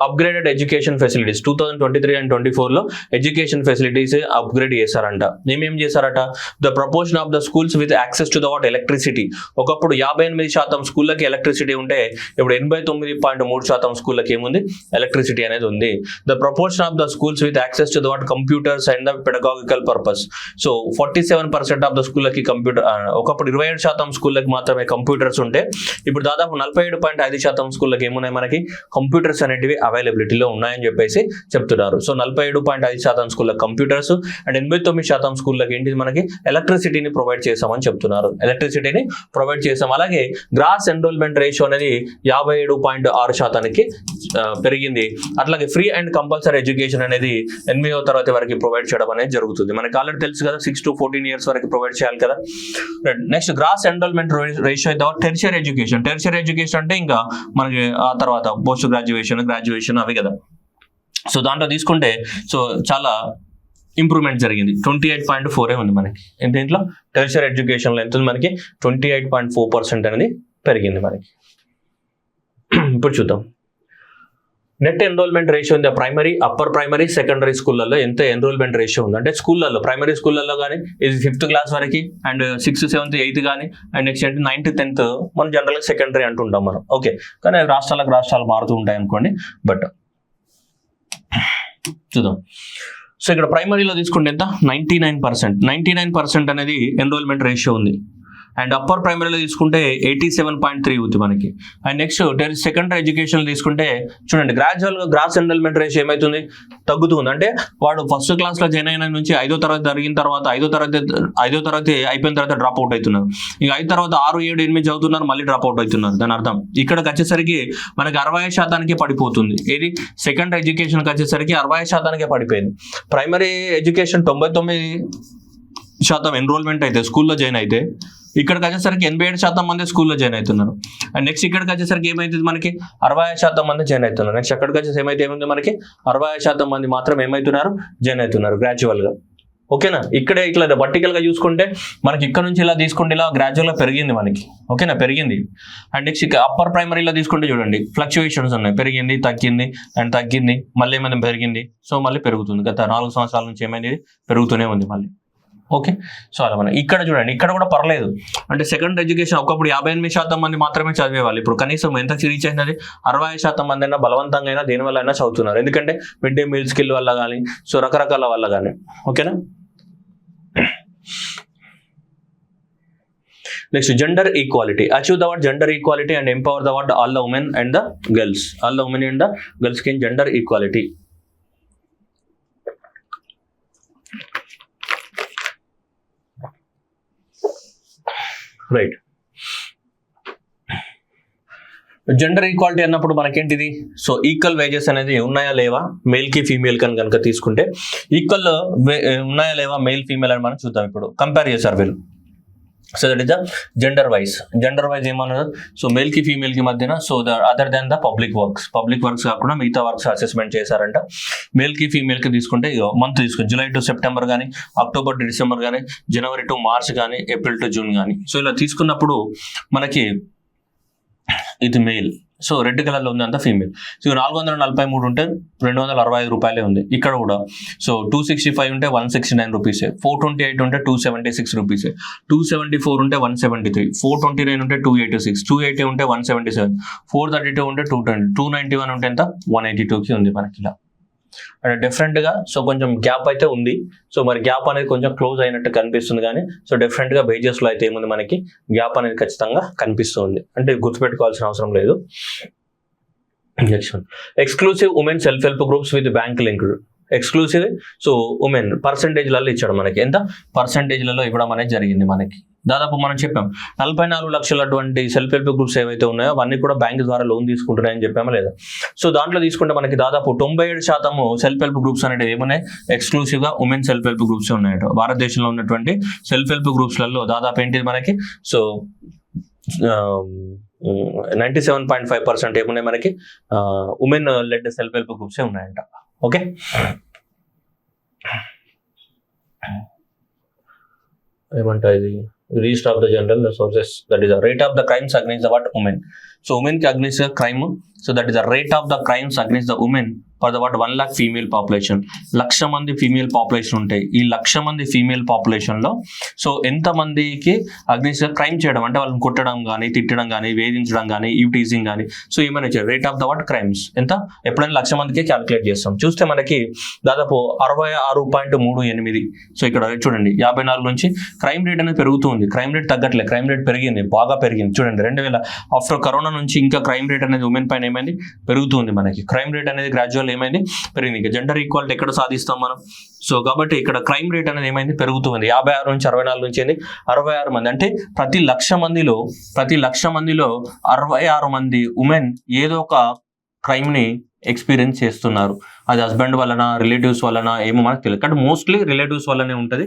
upgraded education facilities 2023 and 2024లో ఎడ్యుకేషన్ ఫెసిలిటీస్ అప్గ్రేడ్ చేశారంట. ఏమేం చేశారట? The proportion of the schools with access to the what electricity. ఒకప్పుడు 58% స్కూళ్ళకి ఎలక్ట్రిసిటీ ఉంటే ఇప్పుడు 89.3% స్కూళ్ళకి ఏముంది? ఎలక్ట్రిసిటీ అనేది ఉంది. The proportion of the schools with access to the what computers and the పెడగాగికల్ purpose. So 47% of the స్కూళ్ళకి కంప్యూటర్, ఒకప్పుడు 27% స్కూళ్ళకి మాత్రమే కంప్యూటర్స్ ఉంటే ఇప్పుడు దాదాపు 47.5% స్కూళ్ళకి ఏమున్నాయి మనకి కంప్యూటర్స్ అనేటివి అవైలబిలిటీలో ఉన్నాయని చెప్పేసి చెప్తున్నారు. సో 47.5% స్కూళ్ళకి కంప్యూటర్స్ అండ్ 89% స్కూళ్ళకి ఏంటి మనకి ఎలక్ట్రిసిటీని ప్రొవైడ్ చేసామని చెప్తున్నారు. ఎలక్ట్రిసిటీని ప్రొవైడ్ చేసాం. అలాగే గ్రాస్ ఎన్రోల్మెంట్ రేషియో అనేది 57.6%కి పెరిగింది. అట్లాగే ఫ్రీ అండ్ కంపల్సరీ ఎడ్యుకేషన్ అనేది 8వ తరగతి వరకు ప్రొవైడ్ చేయడం అనేది జరుగుతుంది. మనకి ఆల్రెడీ తెలుసు కదా, 6 to 14 years వరకు ప్రొవైడ్ చేయాలి కదా. నెక్స్ట్ గ్రాస్ ఎన్రోల్మెంట్ రేషియో అయితే టెర్షియరీ ఎడ్యుకేషన్. టెర్షియరీ ఎడ్యుకేషన్ అంటే ఇంకా మనకి ఆ తర్వాత పోస్ట్ గ్రాడ్యుయేషన్ అవి కదా. సో దాంట్లో తీసుకుంటే సో చాలా ఇంప్రూవ్మెంట్ జరిగింది. 28.4 ఉంది మనకి. దీంట్లో టెర్షియరీ ఎడ్యుకేషన్లో ఎంత ఉంది మనకి? 28.4% అనేది పెరిగింది మనకి. ఇప్పుడు చూద్దాం net enrolment ratio in the primary, upper primary, secondary స్కూళ్ళల్లో ఎంత ఎన్రోల్మెంట్ రేషియో ఉంది అంటే స్కూళ్ళల్లో, ప్రైమరీ స్కూళ్ళల్లో కానీ ఇది 5th క్లాస్ వరకు, అండ్ 6th, 7th, 8th కానీ, అండ్ నెక్స్ట్ ఏంటి 9th, 10th మనం జనరల్గా సెకండరీ అంటుంటాం మనం, ఓకే. కానీ రాష్ట్రాలు మారుతూ ఉంటాయి అనుకోండి. బట్ చూద్దాం. సో ఇక్కడ ప్రైమరీలో తీసుకుంటే ఎంత? 99% అనేది ఎన్రోల్మెంట్ రేషియో ఉంది. అండ్ అప్పర్ ప్రైమరీలో తీసుకుంటే 87.3 ఉంది మనకి. అండ్ నెక్స్ట్ సెకండరీ ఎడ్యుకేషన్ తీసుకుంటే చూడండి, గ్రాడ్యువల్గా గ్రాస్ ఎన్రోల్మెంట్ రేషియో ఏమవుతుంది? తగ్గుతుంది. అంటే వాడు ఫస్ట్ క్లాస్లో జాయిన్ అయిన నుంచి 5వ తరగతి జరిగిన తర్వాత 5వ తరగతి అయిపోయిన తర్వాత డ్రాప్ అవుట్ అవుతున్నారు. ఇక 5 తర్వాత 6, 7, 8 చదువుతున్నారు, మళ్ళీ డ్రాప్ అవుట్ అవుతున్నారు. దాని అర్థం ఇక్కడికి వచ్చేసరికి మనకి 60% పడిపోతుంది. ఏది? సెకండరీ ఎడ్యుకేషన్కి వచ్చేసరికి 60% పడిపోయింది. ప్రైమరీ ఎడ్యుకేషన్ 99% ఎన్రోల్మెంట్ అయితే స్కూల్లో జాయిన్ అయితే ఇక్కడికి వచ్చేసరికి 87% మంది స్కూల్లో జాయిన్ అవుతున్నారు. అండ్ నెక్స్ట్ ఇక్కడికి వచ్చేసరికి ఏమైతుంది మనకి 65% మంది జాయిన్ అవుతున్నారు. నెక్స్ట్ అక్కడికి వచ్చేసి ఏముంది మనకి 65% మంది మాత్రం ఏమవుతున్నారు జాయిన్ అవుతున్నారు గ్రాడ్యువల్ గా. ఓకేనా, ఇక్కడే ఇట్లా వర్టికల్ గా చూసుకుంటే మనకి ఇక్కడ నుంచి ఇలా తీసుకుంటే ఇలా గ్రాడ్యువల్ గా పెరిగింది మనకి. ఓకేనా, పెరిగింది. అండ్ నెక్స్ట్ అప్పర్ ప్రైమరీలో తీసుకుంటే చూడండి ఫ్లక్చుయేషన్స్ ఉన్నాయి, పెరిగింది తగ్గింది అండ్ తగ్గింది మళ్ళీ ఏమైనా పెరిగింది, సో మళ్ళీ పెరుగుతుంది. గత 4 సంవత్సరాల నుంచి ఏమైంది పెరుగుతూనే ఉంది మళ్ళీ. ఓకే, సో అలా మనం ఇక్కడ చూడండి, ఇక్కడ కూడా పర్లేదు. అంటే సెకండరీ ఎడ్యుకేషన్ ఒకప్పుడు 58% మంది మాత్రమే చదివేవాళ్ళు, ఇప్పుడు కనీసం ఎంత రీచ్ అయినది 65% మంది అయినా బలవంతంగా అయినా దేనివల్ల అయినా చదువుతున్నారు. ఎందుకంటే మిడ్ డే మీల్ స్కిల్ వల్ల కానీ, సో రకరకాల వల్ల కానీ. ఓకేనా, next gender equality. Achieve the word gender equality and empower the word all the women and the girls. All the women and the girls కి gender equality. Right, gender equality అన్నప్పుడు మనకేంటిది, సో ఈక్వల్ వేజెస్ అనేది ఉన్నాయా లేవా మేల్ కి ఫీమేల్ కి కనుక తీసుకుంటే ఈక్వల్ ఉన్నాయా లేవా మేల్ ఫీమేల్ అని మనం చూద్దాం. ఇప్పుడు కంపేర్ చేశారు వీళ్ళు. So that is the gender wise ఏమన్నారు, సో మేల్ కి ఫీమేల్ కి మధ్యన, so the other than the public works కాకుండా మిగతా వర్క్స్ అసెస్మెంట్ చేశారంట. మేల్ కి ఫీమేల్ కి తీసుకుంటే మంత్ తీసుకుని జూలై టు సెప్టెంబర్ కానీ, అక్టోబర్ టు డిసెంబర్ కానీ, జనవరి టు మార్చ్ కానీ, ఏప్రిల్ టు జూన్ కానీ, సో ఇలా తీసుకున్నప్పుడు మనకి ఇది మేల్, సో రెడ్ కలర్ లో ఉంది అంతా ఫీమేల్. సో 443 ఉంటే 265 రూపాయలే ఉంది. ఇక్కడ కూడా సో 265 ఉంటే 169 రూపీసే, 428 ఉంటే 276 రూపీసే, 274 ఉంటే 173, 429 ఉంటే 286, 280 ఉంటే 177, 432 ఉంటే 220, 291 ఉంటే ఎంత 182కి ఉంది మనకి. ఇలా అంటే డిఫరెంట్ గా, సో కొంచెం గ్యాప్ అయితే ఉంది. సో మరి గ్యాప్ అనేది కొంచెం క్లోజ్ అయినట్టు కనిపిస్తుంది, కానీ సో డిఫరెంట్ గా వేజెస్ లో అయితే ఏముంది మనకి గ్యాప్ అనేది ఖచ్చితంగా కనిపిస్తుంది. అంటే గుర్తుపెట్టుకోవాల్సిన అవసరం లేదు. Exclusive women self help groups with bank linked. Exclusive, so women పర్సెంటేజ్లలో ఇచ్చాడు మనకి, ఎంత పర్సెంటేజ్లలో ఇవ్వడం అనేది జరిగింది మనకి. దాదాపు మనం చెప్పాం 44 లక్షల అటువంటి సెల్ఫ్ హెల్ప్ గ్రూప్స్ ఏవైతే ఉన్నాయో అవన్నీ కూడా బ్యాంక్ ద్వారా లోన్ తీసుకుంటున్నాయని చెప్పామా లేదా. సో దాంట్లో తీసుకుంటే మనకి దాదాపు 97% సెల్ఫ్ హెల్ప్ గ్రూప్స్ అనేవి ఏమున్నాయి, ఎక్స్క్లూసివ్ గా ఉమెన్ సెల్ఫ్ హెల్ప్ గ్రూప్స్ ఉన్నాయట. భారతదేశంలో ఉన్నటువంటి సెల్ఫ్ హెల్ప్ గ్రూప్స్లలో దాదాపు ఏంటిది మనకి, సో 97.5% ఏమున్నాయి మనకి women led self help groups ఉన్నాయంట. ఓకే, ఏమంటా ఇది register of the general sources, that is the rate of the crimes against the what women. So women కి against crime, so that is the rate of the crimes against the women for the what 1 lakh female population. 1,00,000 మంది ఫీమేల్ పాపులేషన్ ఉంటాయి. ఈ 1,00,000 మంది ఫీమేల్ పాపులేషన్ లో సో ఎంత మందికి అగ్నిస్ట్ క్రైమ్ చేయడం అంటే వాళ్ళని కొట్టడం కానీ, తిట్టడం కానీ, వేధించడం కానీ, ఈవ్టీజింగ్ కానీ, సో ఏమైనా rate of the what crimes ఎంత ఎప్పుడైనా 1,00,000 మందికి క్యాలిక్యులేట్ చేస్తాం. చూస్తే మనకి దాదాపు 66.38. సో ఇక్కడ చూడండి 54 నుంచి క్రైమ్ రేట్ అనేది పెరుగుతుంది, క్రైమ్ రేట్ తగ్గట్లేదు, క్రైమ్ రేట్ పెరిగింది, బాగా పెరిగింది. చూడండి 2000 ఆఫ్టర్ కరోనా నుంచి ఇంకా క్రైమ్ రేట్ అనేది ఉమెన్ పైన ఏమైంది పెరుగుతుంది. మనకి క్రైమ్ రేట్ అనేది గ్రాడ్యువల్ ఏమైంది పెరిగింది. ఇంకా జెండర్ ఈక్వాలిటీ ఎక్కడ సాధిస్తాం మనం, సో కాబట్టి ఇక్కడ క్రైమ్ రేట్ అనేది ఏమైంది పెరుగుతుంది. 56 నుంచి 64 నుంచి 66 మంది, అంటే ప్రతి 1,00,000 మందిలో 66 మంది ఉమెన్ ఏదో ఒక క్రైమ్ ని ఎక్స్పీరియన్స్ చేస్తున్నారు. అది హస్బెండ్ వలన, రిలేటివ్స్ వలన ఏమో మనకు తెలియదు, కానీ మోస్ట్లీ రిలేటివ్స్ వల్లనే ఉంటుంది.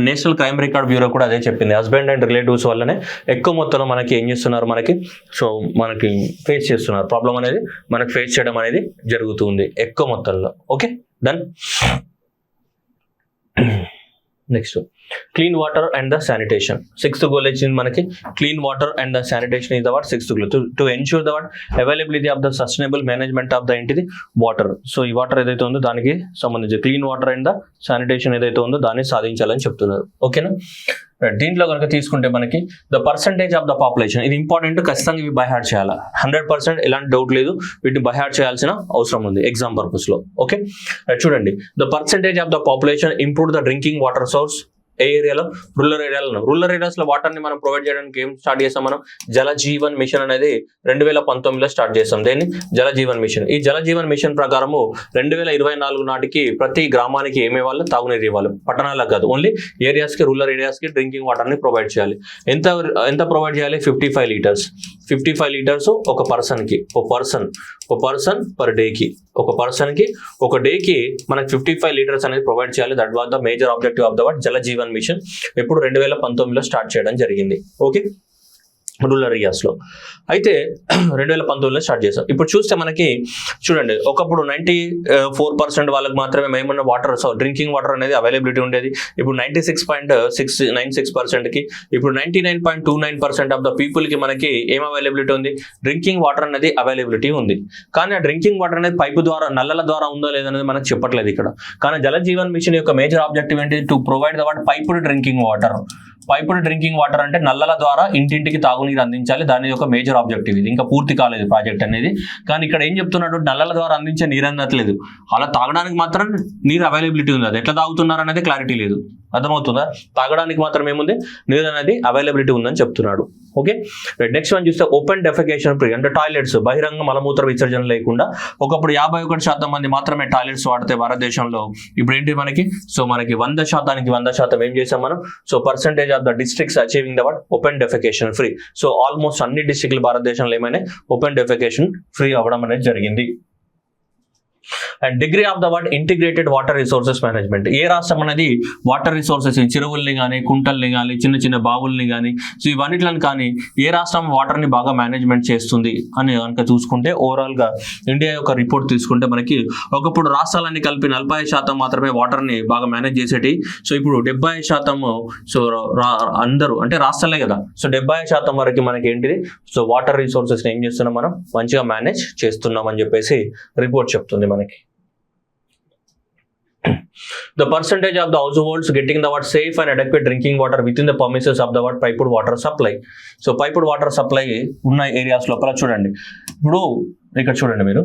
నేషనల్ క్రైమ్ రికార్డ్ బ్యూరో కూడా అదే చెప్పింది, హస్బెండ్ అండ్ రిలేటివ్స్ వల్లనే ఎక్కువ మొత్తంలో మనకి ఏం చేస్తున్నారు మనకి, సో మనకి ఫేస్ చేస్తున్నారు ప్రాబ్లం అనేది, మనకి ఫేస్ చేయడం అనేది జరుగుతుంది ఎక్కువ మొత్తంలో. Okay, done. Next clean water and the sanitation. 6th goal వచ్చింది మనకి clean water and the sanitation is the what 6th goal to ensure the what availability of the sustainable management of the ఏంటిది వాటర్. సో ఈ వాటర్ ఏదైతే ఉందో దానికి సంబంధించి clean water and the sanitation ఏదైతే ఉందో దాన్ని సాధించాలని చెప్తున్నారు. ఓకేనా, దీంట్లో కనుక తీసుకుంటే మనకి the percentage of the population, ఇది ఇంపార్టెంట్, ఖచ్చితంగా ఇవి బై హార్ట్ చేయాలి. 100% ఎలాంటి డౌట్ లేదు, వీటిని బై హార్ట్ చేయాల్సిన అవసరం ఉంది ఎగ్జామ్ పర్పస్ లో. ఓకే, చూడండి the percentage of the population improve the drinking water source. ఏ ఏరియాలో, రూరల్ ఏరియాస్ లో వాటర్ ని మనం ప్రొవైడ్ చేయడానికి ఏం స్టార్ట్ చేస్తాం మనం, జల జీవన్ మిషన్ అనేది 2019లో స్టార్ట్ చేస్తాం. దేన్ని, జల జీవన్ మిషన్. ఈ జల జీవన్ మిషన్ ప్రకారము 2024 నాటికి ప్రతి గ్రామానికి ఏమే వాళ్ళు తాగునీరు ఇవ్వాలి, పట్టణాలకు కాదు, ఓన్లీ ఏరియాస్ కి, రూరల్ ఏరియాస్ కి డ్రింకింగ్ వాటర్ ని ప్రొవైడ్ చేయాలి. ఎంత ప్రొవైడ్ చేయాలి, 55 లీటర్స్. 55 లీటర్స్ ఒక పర్సన్ కి, ఒక పర్సన్ పర్ డే కి, ఒక పర్సన్ కి ఒక డే కి మనకి 55 లీటర్స్ అనేది ప్రొవైడ్ చేయాలి. That was the major objective of the what Jal Jeevan Jeevan machine ఎప్పుడు 2019లో స్టార్ట్ చేయడం జరిగింది. ఓకే, రూరల్ ఏరియాస్లో. అయితే 2019లో స్టార్ట్ చేసాం. ఇప్పుడు చూస్తే మనకి చూడండి, ఒకప్పుడు 94% వాళ్ళకి మాత్రమే ఏమన్నా వాటర్ డ్రింకింగ్ వాటర్ అనేది అవైలబిలిటీ ఉండేది. ఇప్పుడు 96.96%కి, ఇప్పుడు 99.29% ఆఫ్ ద పీపుల్కి మనకి ఏం అవైలబిలిటీ ఉంది, డ్రింకింగ్ వాటర్ అనేది అవైలబిలిటీ ఉంది. కానీ ఆ డ్రింకింగ్ వాటర్ అనేది పైపు ద్వారా నల్లల ద్వారా ఉందో లేదనేది మనకు చెప్పట్లేదు ఇక్కడ. కానీ జల జీవన్ మిషన్ యొక్క మేజర్ ఆబ్జెక్టివ్ ఏంటి, to provide the piped drinking water. Piped drinking water అంటే నల్లల ద్వారా ఇంటింటికి తాగునీరు అందించాలి, దాని యొక్క మేజర్ ఆబ్జెక్టివ్ ఇది. ఇంకా పూర్తి కాలేదు ప్రాజెక్ట్ అనేది. కానీ ఇక్కడ ఏం చెప్తున్నాడు, నల్లల ద్వారా అందించే నీరు అందట్లేదు, అలా తాగడానికి మాత్రం నీరు అవైలబిలిటీ ఉంది, అది ఎట్లా తాగుతున్నారు అనేది క్లారిటీ లేదు. అర్థమవుతుందా, తాగడానికి మాత్రం ఏముంది, నీరు అనేది అవైలబిలిటీ ఉందని చెప్తున్నాడు. ఓకే, నెక్స్ట్ వన్ చూస్తే ఓపెన్ డెఫికేషన్ ఫ్రీ, అంటే టాయిలెట్స్ బహిరంగ మలమూత్ర విసర్జన లేకుండా. ఒకప్పుడు 51% మంది మాత్రమే టాయిలెట్స్ వాడితే భారతదేశంలో, ఇప్పుడు ఏంటి మనకి, సో మనకి 100% ఏం చేసాం మనం, so percentage of the districts achieving the open defecation free. So almost అన్ని డిస్ట్రిక్ట్లు భారతదేశంలో ఏమైనా ఓపెన్ డెఫికేషన్ ఫ్రీ అవ్వడం అనేది జరిగింది. And degree of the integrated water resources management. ఏ రాష్ట్రం అనేది వాటర్ రిసోర్సెస్, చెరువుల్ని కానీ కుంటల్ని కానీ చిన్న చిన్న బావుల్ని కానీ, సో ఇవన్నిట్లను కానీ ఏ రాష్ట్రం వాటర్ని బాగా మేనేజ్మెంట్ చేస్తుంది అని కనుక చూసుకుంటే, ఓవరాల్గా ఇండియా యొక్క రిపోర్ట్ తీసుకుంటే మనకి ఒకప్పుడు రాష్ట్రాలన్నీ కలిపి 45% మాత్రమే వాటర్ని బాగా మేనేజ్ చేసేటి. సో ఇప్పుడు 70%, సో అందరూ అంటే రాష్ట్రాలే కదా, సో 70% వరకు మనకి ఏంటిది, సో వాటర్ రిసోర్సెస్ని ఏం చేస్తున్నాం మనం, మంచిగా మేనేజ్ చేస్తున్నాం అని చెప్పేసి రిపోర్ట్ చెప్తుంది మనకి. The percentage of the households getting the safe and adequate drinking water within the premises of the piped water supply. So piped water supply ఉన్న ఏరియాస్ లోపల చూడండి, ఇప్పుడు ఇక్కడ చూడండి మీరు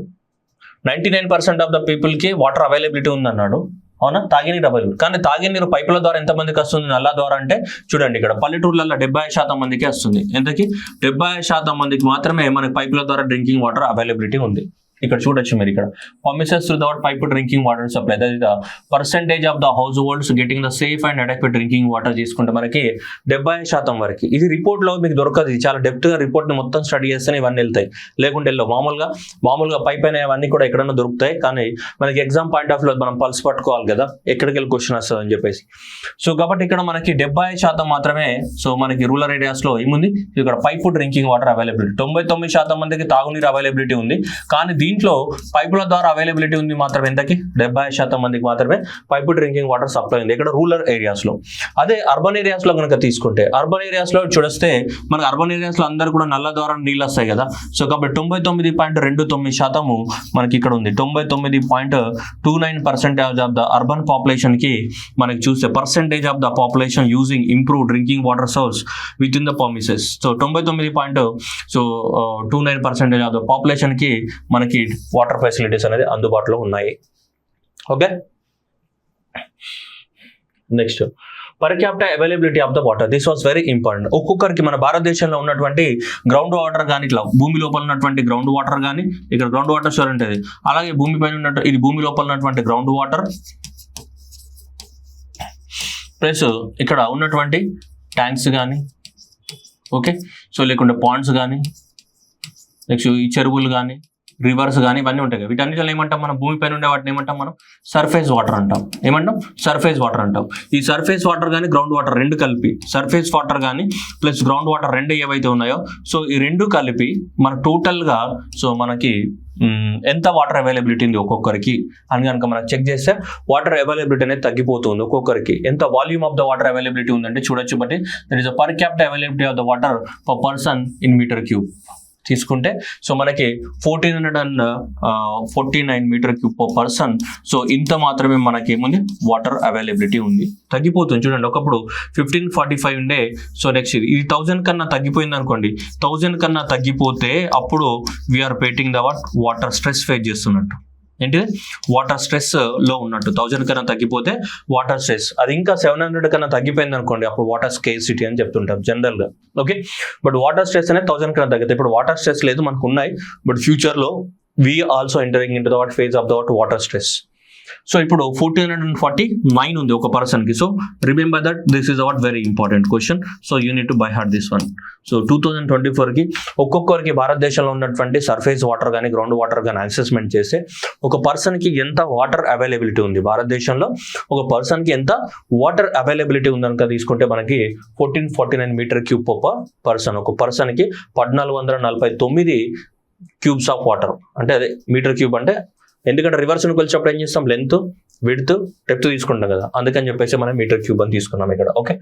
99% ఆఫ్ ద పీపుల్కి వాటర్ అవైలబిలిటీ ఉందన్నాడు, అవునా, తాగినీరు అవైలబుల్. కానీ తాగినీరు పైపుల ద్వారా ఎంతమందికి వస్తుంది, నల్ల ద్వారా అంటే చూడండి ఇక్కడ పల్లెటూర్లలో 75% మందికి వస్తుంది. ఎంతకి, 75% మందికి మాత్రమే మనకి పైపుల ద్వారా డ్రింకింగ్ వాటర్ అవైలబిలిటీ ఉంది. ఇక్కడ చూడొచ్చు మీరు, ఇక్కడ permissions to the pipe drinking water supply, that is the percentage of the house holds getting the safe and adequate drinking water తీసుకుంటే మనకి 70% వరకు. ఇది రిపోర్ట్ లో మీకు దొరకదు, ఇది చాలా డెప్త్ గా రిపోర్ట్ ని మొత్తం స్టడీ చేస్తేనే ఇవన్నీ వెళ్తాయి, లేకుంటే వెళ్ళవు. మామూలుగా పైప్ అయినా అవన్నీ కూడా ఎక్కడైనా దొరుకుతాయి, కానీ మనకి ఎగ్జామ్ పాయింట్ ఆఫ్ లో మనం పల్స్ పట్టుకోవాలి కదా, ఎక్కడికి వెళ్ళి క్వశ్చన్ వస్తుంది అని చెప్పేసి. సో కాబట్టి ఇక్కడ మనకి 70% మాత్రమే, సో మనకి రూరల్ ఏరియాస్ లో ఏముంది, ఇక్కడ పైప్ డ్రింకింగ్ వాటర్ అవైలబిలిటీ. 99% మందికి తాగునీరు అవైలబిలిటీ ఉంది, కానీ దీంట్లో పైపుల ద్వారా అవైలబిలిటీ ఉంది మాత్రం ఎంతకి, 70% మందికి మాత్రమే పైప్ డ్రింకింగ్ వాటర్ సప్లై ఉంది ఇక్కడ రూరల్ ఏరియాస్ లో. అదే అర్బన్ ఏరియాస్ లో కనుక తీసుకుంటే, అర్బన్ ఏరియాస్ లో చూస్తే మనకి అర్బన్ ఏరియాస్ లో అందరూ కూడా నల్ల ద్వారా నీళ్ళు వస్తాయి కదా. సో కాబట్టి 99.29% మనకి ఇక్కడ ఉంది. 99.29% ఆఫ్ ద అర్బన్ పాపులేషన్ కి మనకి చూస్తే percentage of the population using improve drinking water source with in the premises. So 99.29% of the population కి మనకి వాటర్ ఫెసిలిటీస్ అనేది అందుబాటులో ఉన్నాయి. Okay, next per capital availability of the water. This was very important. ఒక్కొక్కరికి మన భారతదేశంలో ఉన్నటువంటి గ్రౌండ్ వాటర్ కానీ, ఇట్లా భూమి లోపల ఉన్నటువంటి గ్రౌండ్ వాటర్ కానీ, ఇక్కడ గ్రౌండ్ వాటర్ స్టోర్ ఉంటుంది, అలాగే భూమి పైన ఉన్నట్టు ఇది భూమి లోపల ఉన్నటువంటి గ్రౌండ్ వాటర్ ప్లస్ ఇక్కడ ఉన్నటువంటి ట్యాంక్స్ కానీ, ఓకే, సో లేకుంటే పాండ్స్ కానీ, నెక్స్ట్ ఈ చెరువులు కానీ, రివర్స్ కానీ ఇవన్నీ ఉంటాయి కదా. వీటన్నిటిలో ఏమంటాం మనం, భూమి పైన ఉండే వాటిని ఏమంటాం మనం, సర్ఫేస్ వాటర్ అంటాం. ఏమంటాం, సర్ఫేస్ వాటర్ అంటాం. ఈ సర్ఫేస్ వాటర్ కానీ గ్రౌండ్ వాటర్ రెండు కలిపి, సర్ఫేస్ వాటర్ కానీ ప్లస్ గ్రౌండ్ వాటర్ రెండు ఏవైతే ఉన్నాయో, సో ఈ రెండు కలిపి మన టోటల్గా సో మనకి ఎంత వాటర్ అవైలబిలిటీ ఉంది ఒక్కొక్కరికి అని కనుక మనం చెక్ చేస్తే, వాటర్ అవైలబిలిటీ అనేది తగ్గిపోతుంది. ఒక్కొక్కరికి ఎంత volume of the water availability ఉందంటే చూడొచ్చు. But that is per capital availability of the water per person in metre cube తీసుకుంటే, సో మనకి 1449 metre cube per person. So ఇంత మాత్రమే మనకి ఏముంది, వాటర్ అవైలబిలిటీ ఉంది. తగ్గిపోతుంది చూడండి, ఒకప్పుడు 1545 ఉండే, సో నెక్స్ట్ ఇది 1000 కన్నా తగ్గిపోయింది అనుకోండి. 1000 కన్నా తగ్గిపోతే అప్పుడు వీఆర్ పేటింగ్ ద వాటర్ స్ట్రెస్ ఫేస్ చేస్తున్నట్టు. ఏంటిది, వాటర్ స్ట్రెస్ లో ఉన్నట్టు. 1000 కన్నా తగ్గిపోతే వాటర్ స్ట్రెస్. అది ఇంకా 700 కన్నా తగ్గిపోయింది అనుకోండి, అప్పుడు వాటర్ స్కేర్సిటీ అని చెప్తుంటాం జనరల్ గా. ఓకే, బట్ వాటర్ స్ట్రెస్ అనేది 1000 కన్నా తగ్గితే, ఇప్పుడు వాటర్ స్ట్రెస్ లేదు మనకు ఉన్నాయి, బట్ ఫ్యూచర్ లో we also entering into the phase of the water stress. So ఇప్పుడు 1449 ఉంది ఒక పర్సన్ కి. So remember that this is our very important question. So you need to by heart this one. So 2024 కి ఒక్కొక్కరికి భారతదేశంలో ఉన్నటువంటి సర్ఫేస్ వాటర్ కానీ గ్రౌండ్ వాటర్ కానీ అసెస్మెంట్ చేస్తే ఒక పర్సన్ కి ఎంత వాటర్ అవైలబిలిటీ ఉంది, భారతదేశంలో ఒక పర్సన్ కి ఎంత వాటర్ అవైలబిలిటీ ఉందనుక తీసుకుంటే మనకి 1449 మీటర్ క్యూబ్ పర్సన్. ఒక పర్సన్ కి 1449 క్యూబ్స్ ఆఫ్ వాటర్, అంటే అదే మీటర్ క్యూబ్ అంటే, ఎందుకంటే రివర్స్ కొలిచేటప్పుడు ఏం చేస్తాం, లెంత్ విడ్త్ డెప్త్ తీసుకుంటాం కదా, అందుకని చెప్పేసి మనం మీటర్ క్యూబ్ అని తీసుకున్నాం ఇక్కడ. Okay,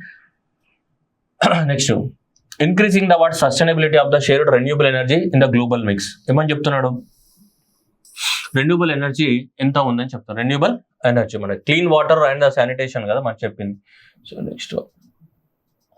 next increasing the what sustainability of the shared renewable energy in the global mix. ఏమని చెప్తున్నాడు, రెన్యూబుల్ ఎనర్జీ ఎంత ఉందని చెప్తారు. రెన్యూబుల్ ఎనర్జీ మన క్లీన్ వాటర్ అండ్ శానిటేషన్ కదా మనకు చెప్పింది. సో నెక్స్ట్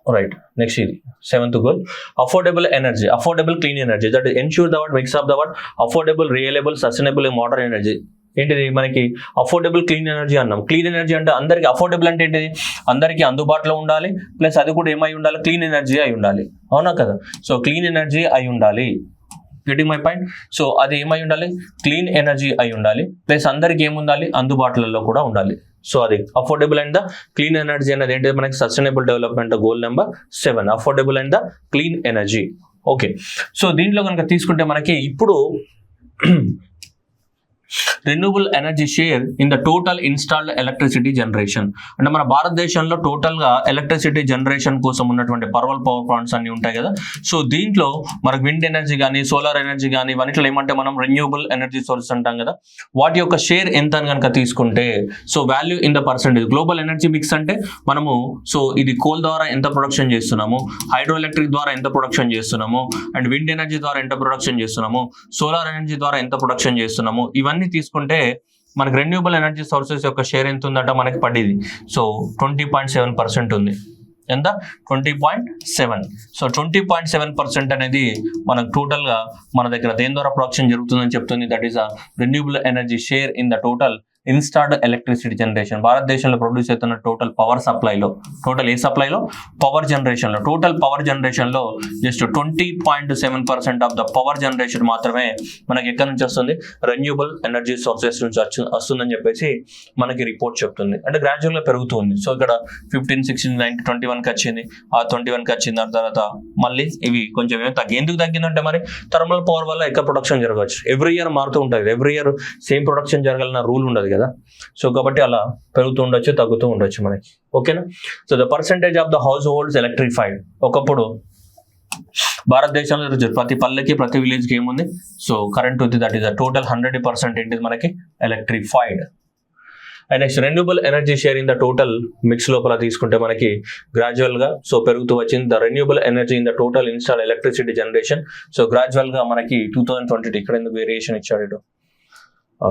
రైట్, నెక్స్ట్ ఇది 7th goal, affordable energy, affordable clean energy that ensure the what mix of the what affordable reliable sustainable modern energy. ఏంటిది మనకి అఫోర్డబుల్ క్లీన్ ఎనర్జీ అన్నాం. క్లీన్ ఎనర్జీ అంటే అందరికి, అఫోర్డబుల్ అంటే ఏంటిది, అందరికీ అందుబాటులో ఉండాలి, ప్లస్ అది కూడా ఏమై ఉండాలి, క్లీన్ ఎనర్జీ అయి ఉండాలి, అవునా కదా. సో క్లీన్ ఎనర్జీ అయి ఉండాలి, గెటింగ్ మై పాయింట్. సో అది ఏమై ఉండాలి, క్లీన్ ఎనర్జీ అయి ఉండాలి, ప్లస్ అందరికి ఏముండాలి, అందుబాటులలో కూడా ఉండాలి. సో అది affordable and the clean energy అనేది ఏంటి మనకి sustainable development goal number 7, affordable and the clean energy. Okay, so దీంట్లో కనుక తీసుకుంటే మనకి ఇప్పుడు renewable energy share in the total installed electricity generation. అంటే మన భారతదేశంలో టోటల్ గా ఎలక్ట్రిసిటీ జనరేషన్ కోసం ఉన్నటువంటి పవర్ ప్లాంట్స్ అన్ని ఉంటాయి కదా. సో దీంట్లో మనకు విండ్ ఎనర్జీ కానీ సోలార్ ఎనర్జీ కానీ ఇవన్నిట్లో ఏమంటే మనం రెన్యూబుల్ ఎనర్జీ సోర్స్ అంటాం కదా, వాటి యొక్క షేర్ ఎంత అని కనుక తీసుకుంటే, so value in the percentage. Global energy mix అంటే మనము, సో ఇది కోల్ ద్వారా ఎంత ప్రొడక్షన్ చేస్తున్నాము, హైడ్రో ఎలక్ట్రిక్ ద్వారా ఎంత ప్రొడక్షన్ చేస్తున్నాము, అండ్ విండ్ ఎనర్జీ ద్వారా ఎంత ప్రొడక్షన్ చేస్తున్నాము, సోలార్ ఎనర్జీ ద్వారా ఎంత ప్రొడక్షన్ చేస్తున్నాము, ఇవన్నీ తీసుకుంటే మనకి రెన్యూబుల్ ఎనర్జీ సోర్సెస్ యొక్క షేర్ ఎంత ఉందంట మనకి పడింది. సో 20.7% ఉంది. ఎంత, 20.7. సో 20.7% అనేది మనకు టోటల్ గా మన దగ్గర దేని ద్వారా ప్రొడక్షన్ జరుగుతుందని చెప్తుంది. That is a renewable energy share in the total installed electricity generation. భారతదేశంలో ప్రొడ్యూస్ అవుతున్న టోటల్ పవర్ సప్లైలో, టోటల్ ఏ సప్లైలో, పవర్ జనరేషన్లో, టోటల్ పవర్ జనరేషన్లో just 20.7% of the power generation మాత్రమే మనకి ఎక్కడి నుంచి వస్తుంది, రెన్యూబుల్ ఎనర్జీ సోర్సెస్ నుంచి వస్తుందని చెప్పేసి మనకి రిపోర్ట్ చెప్తుంది. అంటే గ్రాడ్యువల్గా పెరుగుతుంది. సో ఇక్కడ 15, 16, 19, 21కి వచ్చింది, ఆ 21కి వచ్చింది, దాని తర్వాత మళ్ళీ ఇవి కొంచెం ఏమి తగ్గి. ఎందుకు తగ్గిందంటే మరి థర్మల్ పవర్ వల్ల ఎక్కువ ప్రొడక్షన్ జరగవచ్చు. ఎవ్రీ ఇయర్ మారుతూ ఉంటుంది, ఎవ్రీ ఇయర్ సేమ్ ప్రొడక్షన్ జరగాలన్న రూల్ ఉండదు కదా. సో కాబట్టి అలా పెరుగుతూ ఉండొచ్చు, తగ్గుతూ ఉండొచ్చు మనకి. ఓకేనా. So the percentage of the house holds electrified. ఒకప్పుడు భారతదేశంలో ప్రతి పల్లెకి ప్రతి విలేజ్ కి ఏముంది, సో కరెంట్ ఉంది. దట్ ఈస్ ద టోటల్ 100% ఏంటిది మనకి electrified. And next renewable energy share in the total mix లోపల తీసుకుంటే మనకి గ్రాడ్యువల్ గా సో పెరుగుతూ వచ్చింది. The renewable energy in the total install electricity generation. So gradual గా మనకి 2022 ఇక్కడ ఎందుకు వేరియేషన్ ఇచ్చాడు,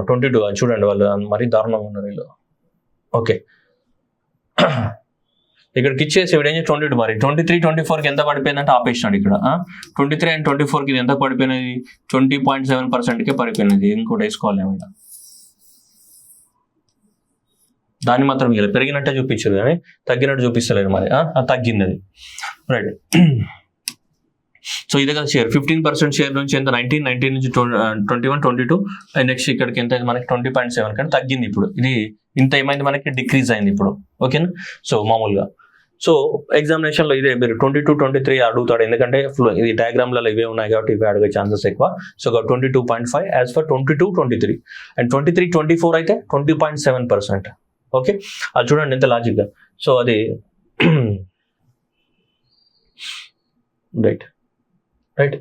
22 చూడండి, వాళ్ళు మరీ దారుణంగా ఉన్నారు వీళ్ళు. ఓకే, ఇక్కడికి ఇచ్చేసి వీడేం 22 మరి 23, 24కి ఎంత పడిపోయిందంటే ఆపేసినాడు ఇక్కడ. 23 and 24కి ఎంత పడిపోయినది, 20.7%కే పడిపోయినది. ఇంకోటి వేసుకోవాలి ఏమైనా, దాన్ని మాత్రం ఇలా పెరిగినట్టే చూపించారు కానీ తగ్గినట్టు చూపిస్తలేదు మరి. తగ్గింది అది, రైట్. సో ఇదే కదా షేర్, 15% షేర్ నుంచి ఎంత 19 నుంచి 21, 22, అండ్ నెక్స్ట్ ఇక్కడికి ఎంత మనకి 20.7 కానీ తగ్గింది. ఇప్పుడు ఇది ఇంత ఏమైంది మనకి, డిక్రీజ్ అయింది ఇప్పుడు. ఓకేనా. సో మామూలుగా సో ఎగ్జామినేషన్లో ఇదే మీరు 22, 23 అడుగుతాడు, ఎందుకంటే ఇది డయాగ్రామ్లలో ఇవే ఉన్నాయి కాబట్టి ఇవే అడిగే ఛాన్సెస్ ఎక్కువ. సో 22.5 యాజ్ ఫర్ 22, 23 అండ్ 23, 24 అయితే 20.7%. ఓకే, అది చూడండి ఎంత లాజిక్గా. సో అది రైట్.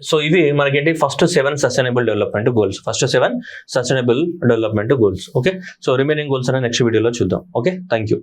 సో ఇవి మనకేంటి first 7 sustainable development goals, first 7 sustainable development goals. Okay, so remaining goals అనేది నెక్స్ట్ వీడియోలో చూద్దాం. Okay, thank you.